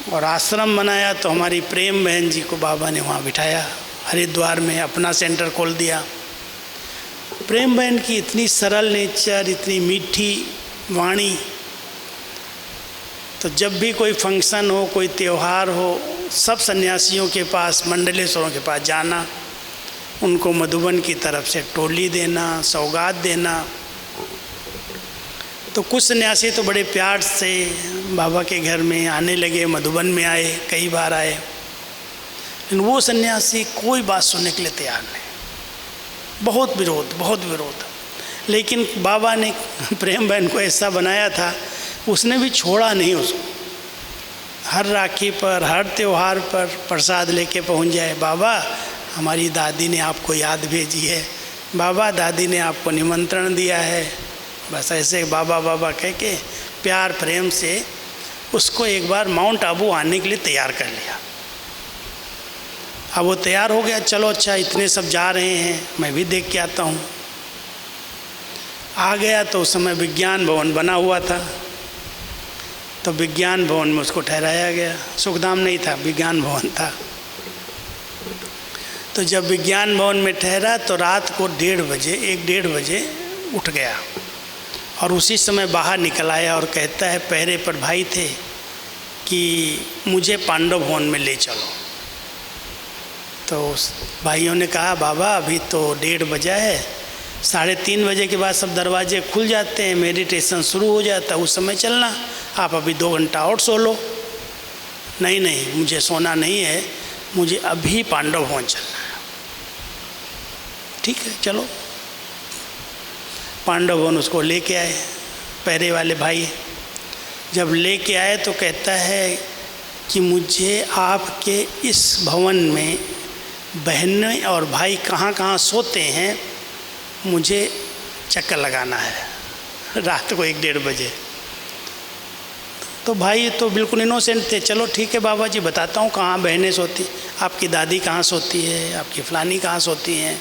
और आश्रम बनाया तो हमारी प्रेम बहन जी को बाबा ने वहाँ बिठाया, हरिद्वार में अपना सेंटर खोल दिया। प्रेम बहन की इतनी सरल नेचर, इतनी मीठी वाणी, तो जब भी कोई फंक्शन हो, कोई त्यौहार हो, सब सन्यासियों के पास, मंडलेश्वरों के पास जाना, उनको मधुबन की तरफ से टोली देना, सौगात देना। तो कुछ सन्यासी तो बड़े प्यार से बाबा के घर में आने लगे, मधुबन में आए, कई बार आए, लेकिन वो सन्यासी कोई बात सुनने के लिए तैयार नहीं, बहुत विरोध, बहुत विरोध। लेकिन बाबा ने प्रेम बहन को ऐसा बनाया था, उसने भी छोड़ा नहीं उसको। हर राखी पर, हर त्यौहार पर प्रसाद लेके पहुंच जाए, बाबा हमारी दादी ने आपको याद भेजी है, बाबा दादी ने आपको निमंत्रण दिया है। बस ऐसे बाबा बाबा कह के प्यार प्रेम से उसको एक बार माउंट आबू आने के लिए तैयार कर लिया। अब वो तैयार हो गया, चलो अच्छा इतने सब जा रहे हैं, मैं भी देख के आता हूँ। आ गया तो उस समय विज्ञान भवन बना हुआ था, तो विज्ञान भवन में उसको ठहराया गया। सुखधाम नहीं था, विज्ञान भवन था। तो जब विज्ञान भवन में ठहरा तो रात को 1:30 बजे उठ गया और उसी समय बाहर निकल आया और कहता है, पहरे पर भाई थे कि मुझे पांडव भवन में ले चलो। तो भाइयों ने कहा, बाबा अभी तो 1:30 बजा है, 3:30 बजे के बाद सब दरवाजे खुल जाते हैं, मेडिटेशन शुरू हो जाता है, उस समय चलना, आप अभी 2 घंटा और सो लो। नहीं नहीं, मुझे सोना नहीं है, मुझे अभी पांडव भवन चलना है। ठीक है चलो। पांडव भवन उसको लेके आए पहरे वाले भाई। जब लेके आए तो कहता है कि मुझे आपके इस भवन में बहनें और भाई कहाँ कहाँ सोते हैं, मुझे चक्कर लगाना है रात को 1:30 बजे। तो भाई तो बिल्कुल इनोसेंट थे, चलो ठीक है बाबा जी बताता हूँ कहाँ बहनें सोती, आपकी दादी कहाँ सोती है, आपकी फलानी कहाँ सोती हैं,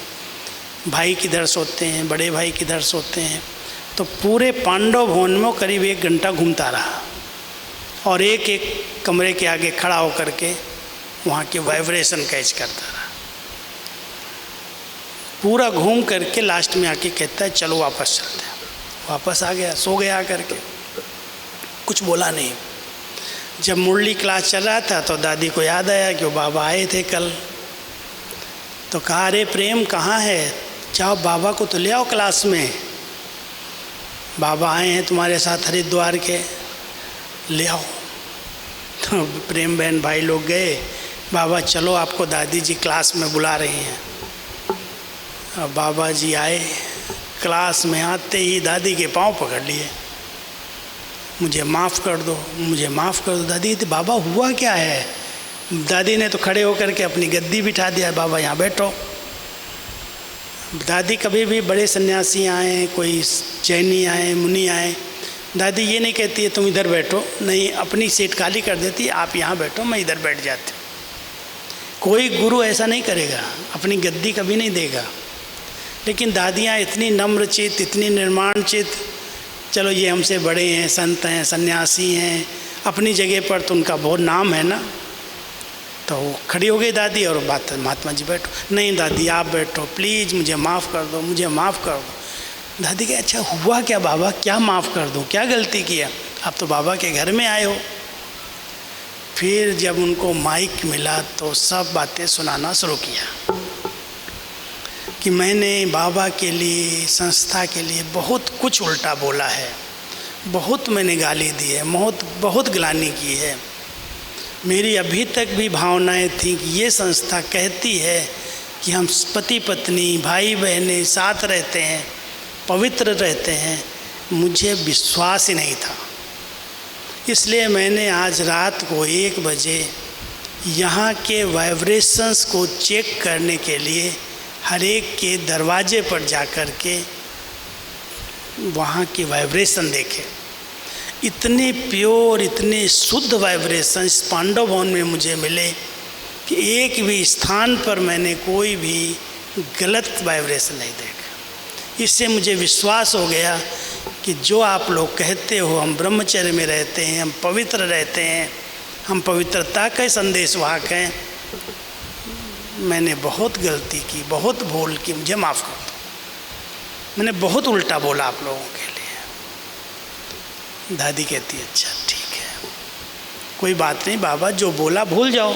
भाई किधर सोते हैं, बड़े भाई किधर सोते हैं। तो पूरे पांडव भवन में करीब 1 घंटा घूमता रहा और एक एक कमरे के आगे खड़ा होकर के वहाँ की वाइब्रेशन कैच करता रहा। पूरा घूम करके लास्ट में आके कहता है चलो वापस चलते हैं। वापस आ गया, सो गया आकर के, कुछ बोला नहीं। जब मुरली क्लास चल रहा था तो दादी को याद आया कि वो बाबा आए थे कल। तो कहा, अरे प्रेम कहाँ है, जाओ बाबा को तो ले आओ क्लास में, बाबा आए हैं तुम्हारे साथ हरिद्वार के, ले आओ। तो प्रेम बहन भाई लोग गए, बाबा चलो आपको दादी जी क्लास में बुला रही हैं। अब बाबा जी आए, क्लास में आते ही दादी के पाँव पकड़ लिए, मुझे माफ़ कर दो, मुझे माफ़ कर दो। दादी तो बाबा हुआ क्या है? दादी ने तो खड़े होकर के अपनी गद्दी बिठा दिया, बाबा यहाँ बैठो। दादी कभी भी बड़े सन्यासी आए, कोई जैनी आए, मुनि आए, दादी ये नहीं कहती है तुम इधर बैठो, नहीं, अपनी सीट खाली कर देती, आप यहाँ बैठो, मैं इधर बैठ जाती हूँ। कोई गुरु ऐसा नहीं करेगा, अपनी गद्दी कभी नहीं देगा। लेकिन दादियाँ इतनी नम्रचित, इतनी निर्माणचित, चलो ये हमसे बड़े हैं, संत हैं, सन्यासी हैं, अपनी जगह पर तो उनका बहुत नाम है ना। तो खड़ी हो गई दादी और बात, महात्मा जी बैठो। नहीं दादी आप बैठो प्लीज़, मुझे माफ़ कर दो, मुझे माफ़ कर दो। दादी कहे, अच्छा हुआ क्या बाबा, क्या माफ़ कर दूँ, क्या गलती किया, आप तो बाबा के घर में आए हो। फिर जब उनको माइक मिला तो सब बातें सुनाना शुरू किया कि मैंने बाबा के लिए, संस्था के लिए बहुत कुछ उल्टा बोला है, बहुत मैंने गाली दी है, बहुत ग्लानि की है। मेरी अभी तक भी भावनाएं थी कि ये संस्था कहती है कि हम पति पत्नी भाई बहनें साथ रहते हैं, पवित्र रहते हैं, मुझे विश्वास ही नहीं था। इसलिए मैंने आज रात को 1 बजे यहाँ के वाइब्रेशंस को चेक करने के लिए हर एक के दरवाजे पर जा कर के वहाँ की वाइब्रेशन देखे। इतने प्योर, इतने शुद्ध वाइब्रेशन इस पांडव भवन में मुझे मिले कि एक भी स्थान पर मैंने कोई भी गलत वाइब्रेशन नहीं देखा। इससे मुझे विश्वास हो गया कि जो आप लोग कहते हो हम ब्रह्मचर्य में रहते हैं, हम पवित्र रहते हैं, हम पवित्रता के संदेशवाहक हैं, मैंने बहुत गलती की, बहुत भूल की, मुझे माफ़ कर दो। मैंने बहुत उल्टा बोला आप लोगों के लिए। दादी कहती है अच्छा ठीक है, कोई बात नहीं बाबा, जो बोला भूल जाओ।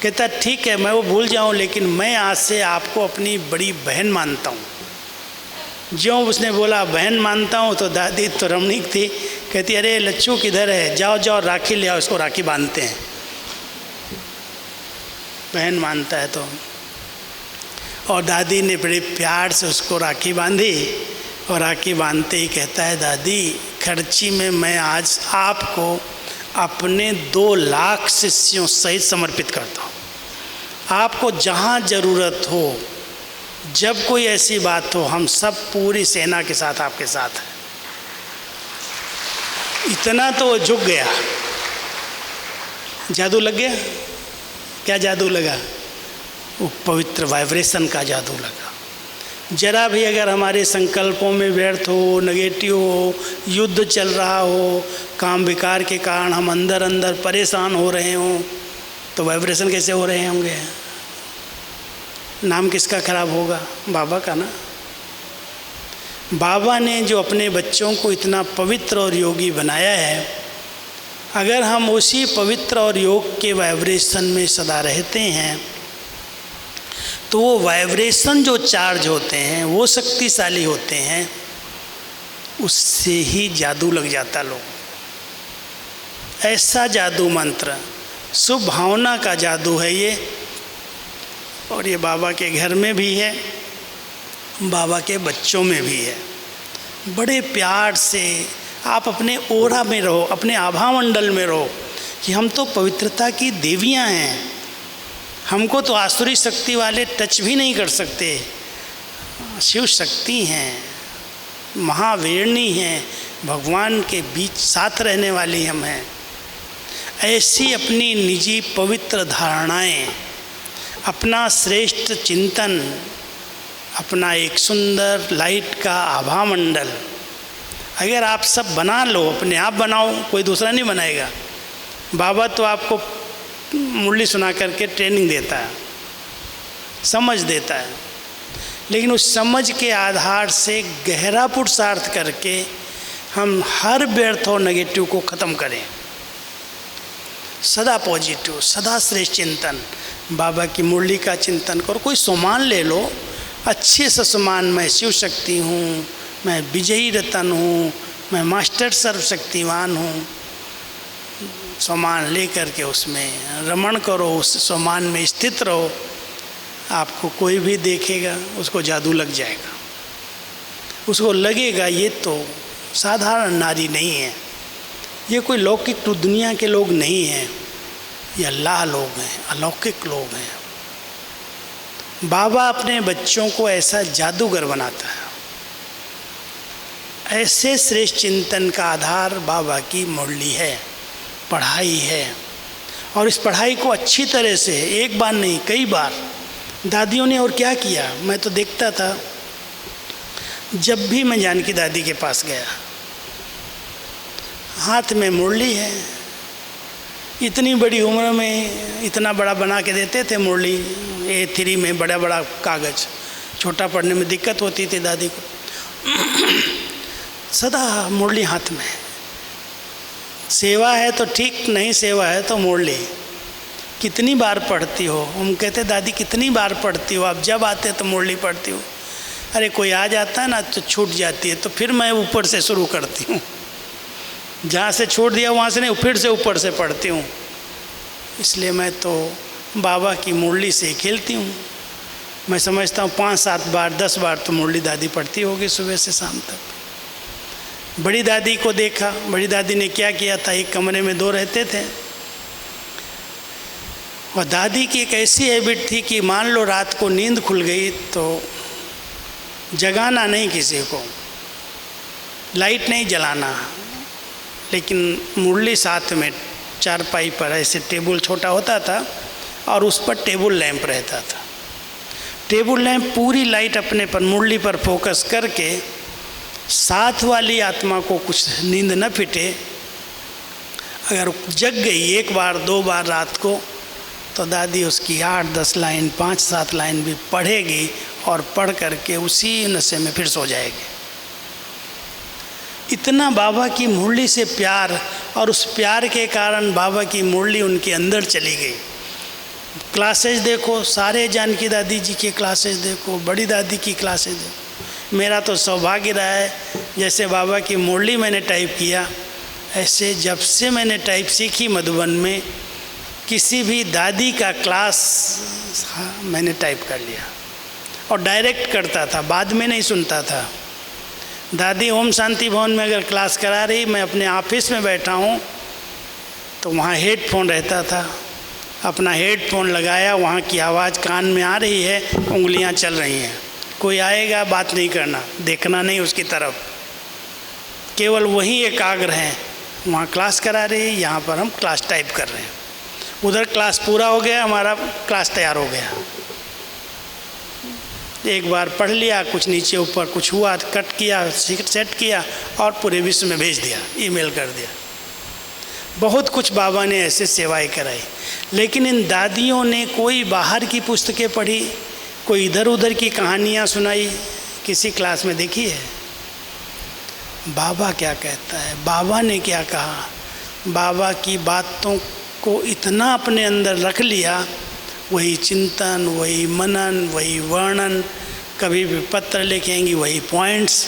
कहता ठीक है मैं वो भूल जाऊं, लेकिन मैं आज से आपको अपनी बड़ी बहन मानता हूं। ज्यों उसने बोला बहन मानता हूं तो दादी तो रमणीक थी, कहती अरे लच्छू किधर है, जाओ जाओ राखी ले आओ, इसको राखी बांधते हैं। बहन मानता है तो, और दादी ने बड़े प्यार से उसको राखी बांधी, और राखी बांधते ही कहता है दादी खर्ची में मैं आज आपको अपने 2 लाख शिष्यों सहित समर्पित करता हूँ। आपको जहाँ ज़रूरत हो, जब कोई ऐसी बात हो, हम सब पूरी सेना के साथ आपके साथ हैं। इतना तो झुक गया। जादू लग गया। क्या जादू लगा? वो पवित्र वाइब्रेशन का जादू लगा। जरा भी अगर हमारे संकल्पों में व्यर्थ हो, नेगेटिव हो, युद्ध चल रहा हो, काम विकार के कारण हम अंदर अंदर परेशान हो रहे हों, तो वाइब्रेशन कैसे हो रहे होंगे? नाम किसका खराब होगा? बाबा का ना। बाबा ने जो अपने बच्चों को इतना पवित्र और योगी बनाया है, अगर हम उसी पवित्र और योग के वाइब्रेशन में सदा रहते हैं तो वो वाइब्रेशन जो चार्ज होते हैं वो शक्तिशाली होते हैं, उससे ही जादू लग जाता लोग। ऐसा जादू मंत्र, शुभ भावना का जादू है ये, और ये बाबा के घर में भी है, बाबा के बच्चों में भी है। बड़े प्यार से आप अपने ओरा में रहो, अपने आभा मंडल में रहो कि हम तो पवित्रता की देवियां हैं, हमको तो आसुरी शक्ति वाले टच भी नहीं कर सकते। शिव शक्ति हैं, महावीरनी हैं, भगवान के बीच साथ रहने वाली हम हैं। ऐसी अपनी निजी पवित्र धारणाएं, अपना श्रेष्ठ चिंतन, अपना एक सुंदर लाइट का आभा मंडल अगर आप सब बना लो, अपने आप बनाओ, कोई दूसरा नहीं बनाएगा। बाबा तो आपको मुरली सुना करके ट्रेनिंग देता है, समझ देता है, लेकिन उस समझ के आधार से गहरा पुरुषार्थ करके हम हर व्यर्थ और नेगेटिव को ख़त्म करें। सदा पॉजिटिव, सदा श्रेष्ठ चिंतन, बाबा की मुरली का चिंतन करो। कोई सम्मान ले लो, अच्छे से सम्मान, मैं शिव शक्ति हूँ, मैं विजयी रतन हूँ, मैं मास्टर सर्वशक्तिवान हूँ। सम्मान ले करके उसमें रमण करो, उस सम्मान में स्थित रहो। आपको कोई भी देखेगा उसको जादू लग जाएगा, उसको लगेगा ये तो साधारण नारी नहीं है, ये कोई लौकिक दुनिया के लोग नहीं हैं, ये अल्लाह लोग हैं, अलौकिक लोग हैं। बाबा अपने बच्चों को ऐसा जादूगर बनाता है। ऐसे श्रेष्ठ चिंतन का आधार बाबा की मुरली है, पढ़ाई है। और इस पढ़ाई को अच्छी तरह से एक बार नहीं कई बार दादियों ने और क्या किया, मैं तो देखता था जब भी मैं जानकी दादी के पास गया, हाथ में मुरली है, इतनी बड़ी उम्र में इतना बड़ा बना के देते थे मुरली, A3 में बड़ा बड़ा कागज़, छोटा पढ़ने में दिक्कत होती थी दादी को। सदा मुरली हाथ में। सेवा है तो ठीक, नहीं सेवा है तो मुरली। कितनी बार पढ़ती हो? हम कहते दादी कितनी बार पढ़ती हो? आप जब आते तो मुरली पढ़ती हो। अरे कोई आ जाता है ना तो छूट जाती है, तो फिर मैं ऊपर से शुरू करती हूँ, जहाँ से छोड़ दिया वहाँ से नहीं, फिर से ऊपर से पढ़ती हूँ। इसलिए मैं तो बाबा की मुरली से खेलती हूँ। मैं समझता हूँ 5-7 बार 10 बार तो मुरली दादी पढ़ती होगी सुबह से शाम तक। बड़ी दादी को देखा, बड़ी दादी ने क्या किया था, एक कमरे में 2 रहते थे और दादी की एक ऐसी हैबिट थी कि मान लो रात को नींद खुल गई तो जगाना नहीं किसी को, लाइट नहीं जलाना, लेकिन मुरली साथ में चारपाई पर ऐसे टेबल छोटा होता था और उस पर टेबल लैंप रहता था। टेबल लैंप पूरी लाइट अपने पर मुरली पर फोकस करके साथ वाली आत्मा को कुछ नींद न फिटे, अगर जग गई 1 बार 2 बार रात को तो दादी उसकी 8-10 लाइन 5-7 लाइन भी पढ़ेगी और पढ़ करके उसी नशे में फिर सो जाएगी। इतना बाबा की मुरली से प्यार, और उस प्यार के कारण बाबा की मुरली उनके अंदर चली गई। क्लासेज देखो, सारे जानकी दादी जी के क्लासेज देखो, बड़ी दादी की क्लासेज देखो। मेरा तो सौभाग्य रहा है, जैसे बाबा की मुरली मैंने टाइप किया, ऐसे जब से मैंने टाइप सीखी मधुबन में, किसी भी दादी का क्लास मैंने टाइप कर लिया और डायरेक्ट करता था, बाद में नहीं सुनता था। दादी ओम शांति भवन में अगर क्लास करा रही, मैं अपने ऑफिस में बैठा हूँ तो वहाँ हेडफोन रहता था, अपना हेडफोन लगाया, वहाँ की आवाज़ कान में आ रही है, उंगलियाँ चल रही हैं, कोई आएगा बात नहीं करना, देखना नहीं उसकी तरफ, केवल वही एकाग्र हैं। वहाँ क्लास करा रही है, यहाँ पर हम क्लास टाइप कर रहे हैं। उधर क्लास पूरा हो गया, हमारा क्लास तैयार हो गया। एक बार पढ़ लिया, कुछ नीचे ऊपर कुछ हुआ, कट किया, सेट किया और पूरे विश्व में भेज दिया, ईमेल कर दिया। बहुत कुछ बाबा ने ऐसे सेवाएं कराई। लेकिन इन दादियों ने कोई बाहर की पुस्तकें पढ़ी, कोई इधर उधर की कहानियाँ सुनाई, किसी क्लास में देखी है? बाबा क्या कहता है, बाबा ने क्या कहा, बाबा की बातों को इतना अपने अंदर रख लिया, वही चिंतन, वही मनन, वही वर्णन, कभी भी पत्र लिखेंगी वही पॉइंट्स।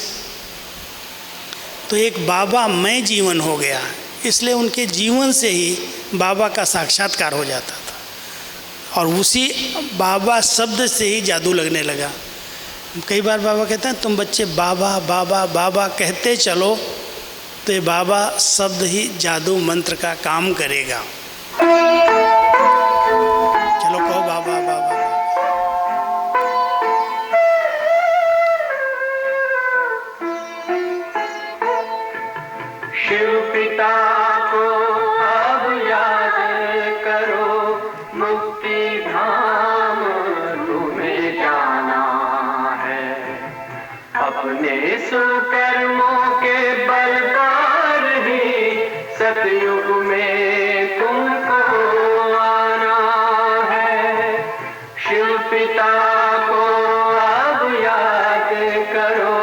तो एक बाबा मय जीवन हो गया, इसलिए उनके जीवन से ही बाबा का साक्षात्कार हो जाता था और उसी बाबा शब्द से ही जादू लगने लगा। कई बार बाबा कहते हैं तुम बच्चे बाबा बाबा बाबा कहते चलो तो ये बाबा शब्द ही जादू मंत्र का काम करेगा। चलो कहो बाबा बाबा। शिव पिता को अब याद करो, मुक्ति धाम तुम्हें जाना है। अपने सुकर्मों के बल पर ही सतयुग में तुमको आना है। शिव पिता को अब याद करो।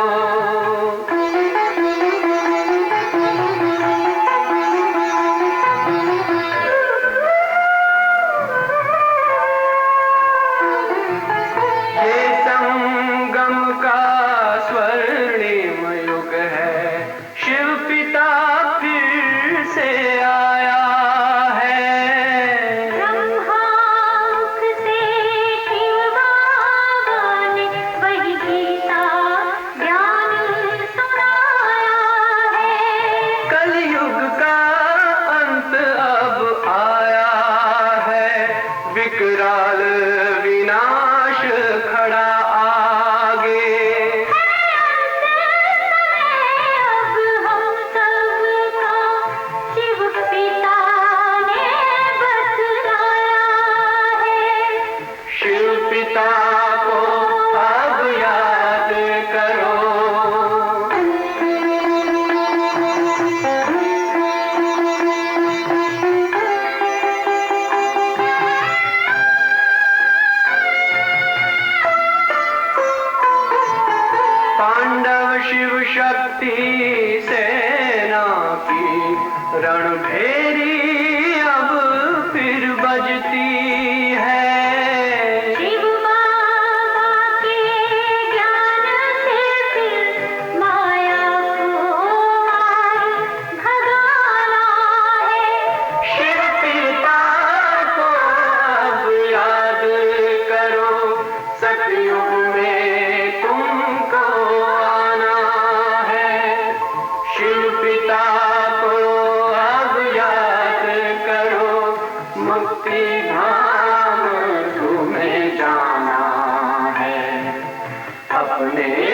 सतयुग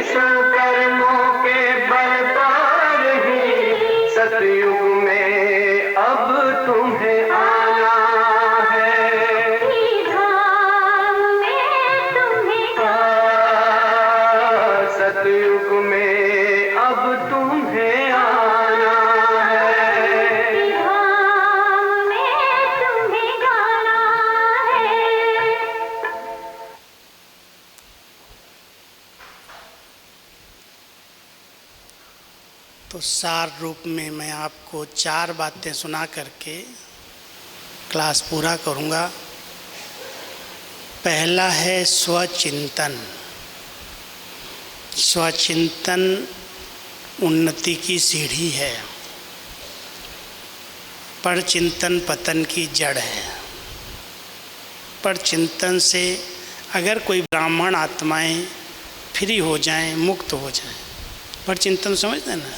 सुकर्मों के बल पर ही सतयुग में अब तुम्हें आना है। धाम में तुम्हें सतयुग में अब तुम्हें आना है। धाम में तुम्हें जाना है। तो सार रूप में मैं आपको 4 बातें सुना करके क्लास पूरा करूँगा। पहला है स्वचिंतन। स्वचिंतन उन्नति की सीढ़ी है, पर चिंतन पतन की जड़ है। पर चिंतन से अगर कोई ब्राह्मण आत्माएं फ्री हो जाएं, मुक्त हो जाएं, पर चिंतन समझते हैं ना,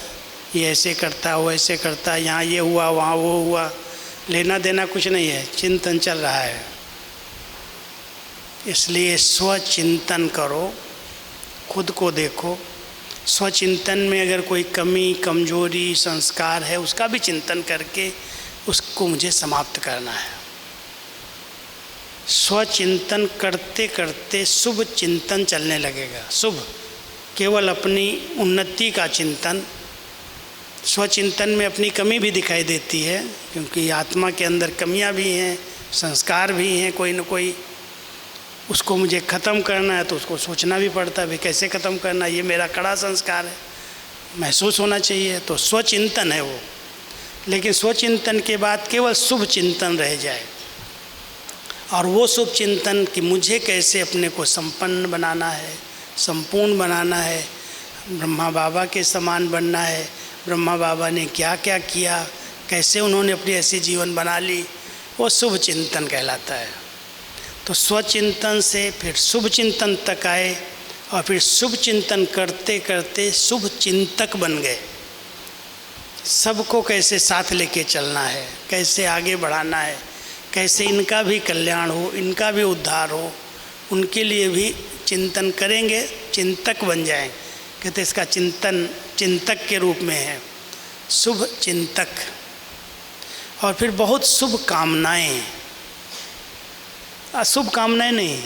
ये ऐसे करता वो ऐसे करता, यहाँ ये हुआ वहाँ वो हुआ, लेना देना कुछ नहीं है, चिंतन चल रहा है। इसलिए स्वचिंतन करो, खुद को देखो। स्वचिंतन में अगर कोई कमी कमजोरी संस्कार है उसका भी चिंतन करके उसको मुझे समाप्त करना है। स्वचिंतन करते करते शुभ चिंतन चलने लगेगा। शुभ केवल अपनी उन्नति का चिंतन। स्वचिंतन में अपनी कमी भी दिखाई देती है, क्योंकि आत्मा के अंदर कमियां भी हैं, संस्कार भी हैं, कोई न कोई। उसको मुझे ख़त्म करना है तो उसको सोचना भी पड़ता है, भाई कैसे ख़त्म करना है, ये मेरा कड़ा संस्कार है, महसूस होना चाहिए। तो स्वचिंतन है वो। लेकिन स्वचिंतन के बाद केवल शुभ चिंतन रह जाए, और वो शुभ चिंतन कि मुझे कैसे अपने को संपन्न बनाना है, संपूर्ण बनाना है, ब्रह्मा बाबा के समान बनना है, ब्रह्मा बाबा ने क्या क्या किया, कैसे उन्होंने अपनी ऐसी जीवन बना ली, वो शुभ चिंतन कहलाता है। तो स्वचिंतन से फिर शुभ चिंतन तक आए, और फिर शुभ चिंतन करते करते शुभ चिंतक बन गए। सबको कैसे साथ लेके चलना है, कैसे आगे बढ़ाना है, कैसे इनका भी कल्याण हो, इनका भी उद्धार हो, उनके लिए भी चिंतन करेंगे, चिंतक बन जाएं। कहते इसका चिंतन चिंतक के रूप में है, शुभ चिंतक। और फिर बहुत शुभ कामनाएं, अशुभ कामनाएं नहीं,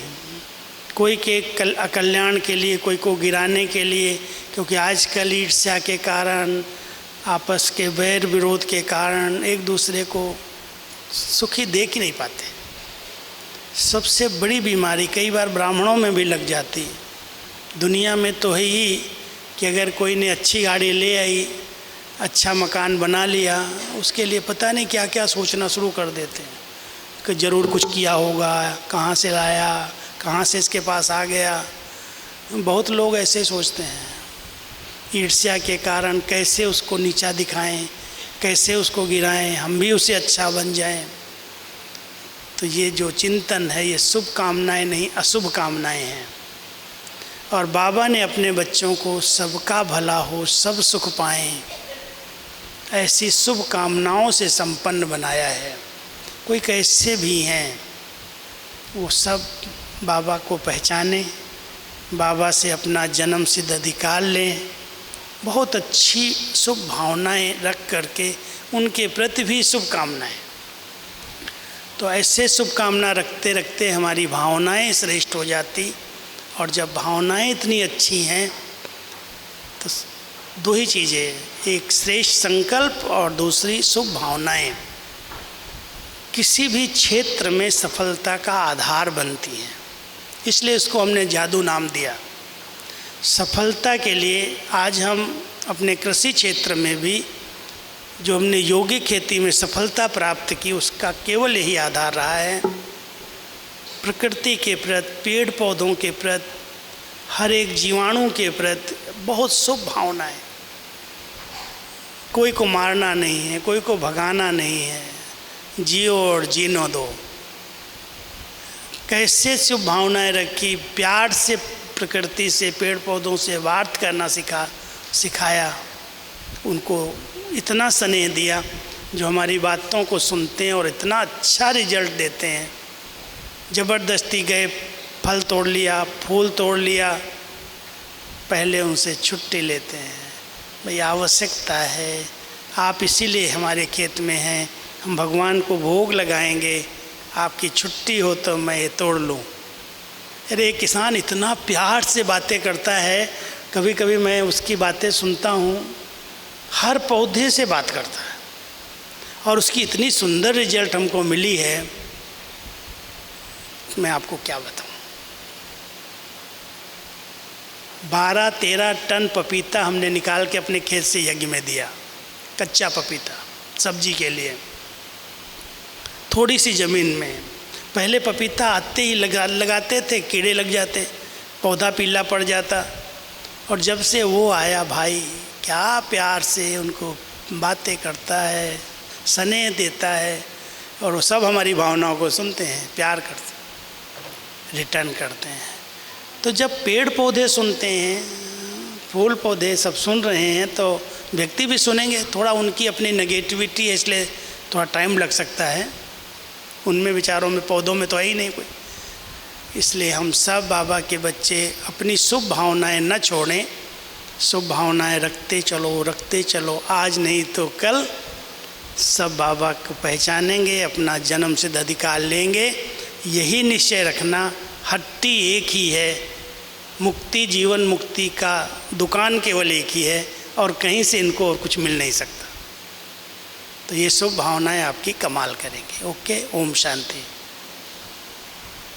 कोई के कल्याण के लिए, कोई को गिराने के लिए। क्योंकि आजकल ईर्ष्या के कारण, आपस के वैर विरोध के कारण एक दूसरे को सुखी देख ही नहीं पाते। सबसे बड़ी बीमारी कई बार ब्राह्मणों में भी लग जाती है। दुनिया में तो है ही कि अगर कोई ने अच्छी गाड़ी ले आई, अच्छा मकान बना लिया, उसके लिए पता नहीं क्या क्या सोचना शुरू कर देते हैं कि ज़रूर कुछ किया होगा, कहाँ से लाया, कहाँ से इसके पास आ गया। बहुत लोग ऐसे सोचते हैं। ईर्ष्या के कारण कैसे उसको नीचा दिखाएं, कैसे उसको गिराएं, हम भी उसे अच्छा बन जाएं। तो ये जो चिंतन है ये शुभ कामनाएं नहीं, अशुभ कामनाएं हैं। और बाबा ने अपने बच्चों को सबका भला हो, सब सुख पाएं, ऐसी शुभ कामनाओं से संपन्न बनाया है। कोई कैसे भी हैं वो सब बाबा को पहचाने, बाबा से अपना जन्म सिद्ध अधिकार लें, बहुत अच्छी शुभ भावनाएं रख करके उनके प्रति भी शुभकामनाएं। तो ऐसे शुभकामना रखते रखते हमारी भावनाएं श्रेष्ठ हो जाती। और जब भावनाएं इतनी अच्छी हैं तो 2 ही चीज़ें, एक श्रेष्ठ संकल्प और दूसरी शुभ भावनाएं किसी भी क्षेत्र में सफलता का आधार बनती हैं। इसलिए इसको हमने जादू नाम दिया। सफलता के लिए आज हम अपने कृषि क्षेत्र में भी जो हमने यौगिक खेती में सफलता प्राप्त की, उसका केवल यही आधार रहा है प्रकृति के प्रति, पेड़ पौधों के प्रति, हर एक जीवाणु के प्रति बहुत शुभ भावनाएं। कोई को मारना नहीं है, कोई को भगाना नहीं है, जियो और जीनो दो। कैसे शुभ भावनाएं रखी, प्यार से प्रकृति से, पेड़ पौधों से वार्ता करना सिखाया, उनको इतना स्नेह दिया जो हमारी बातों को सुनते हैं और इतना अच्छा रिजल्ट देते हैं। ज़बरदस्ती गए, फल तोड़ लिया, फूल तोड़ लिया, पहले उनसे छुट्टी लेते हैं, भाई आवश्यकता है, आप इसीलिए हमारे खेत में हैं, हम भगवान को भोग लगाएंगे, आपकी छुट्टी हो तो मैं ये तोड़ लूँ। अरे किसान इतना प्यार से बातें करता है, कभी कभी मैं उसकी बातें सुनता हूँ, हर पौधे से बात करता है और उसकी इतनी सुंदर रिजल्ट हमको मिली है, मैं आपको क्या बताऊँ। 12-13 टन पपीता हमने निकाल के अपने खेत से यज्ञ में दिया, कच्चा पपीता सब्जी के लिए, थोड़ी सी ज़मीन में। पहले पपीता आते ही लगाते थे, कीड़े लग जाते, पौधा पीला पड़ जाता, और जब से वो आया भाई, क्या प्यार से उनको बातें करता है, स्नेह देता है, और वो सब हमारी भावनाओं को सुनते हैं, प्यार करते हैं, रिटर्न करते हैं। तो जब पेड़ पौधे सुनते हैं, फूल पौधे सब सुन रहे हैं, तो व्यक्ति भी सुनेंगे। थोड़ा उनकी अपनी नेगेटिविटी है, इसलिए थोड़ा टाइम लग सकता है, उनमें विचारों में, पौधों में तो है ही नहीं कोई। इसलिए हम सब बाबा के बच्चे अपनी शुभ भावनाएं न छोड़ें, शुभ भावनाएं रखते चलो, आज नहीं तो कल सब बाबा को पहचानेंगे, अपना जन्म सिद्ध अधिकार लेंगे। यही निश्चय रखना, हट्टी एक ही है, मुक्ति जीवन मुक्ति का दुकान केवल एक ही है, और कहीं से इनको और कुछ मिल नहीं सकता। तो ये शुभ भावनाएं आपकी कमाल करेंगे। ओके, ओम शांति।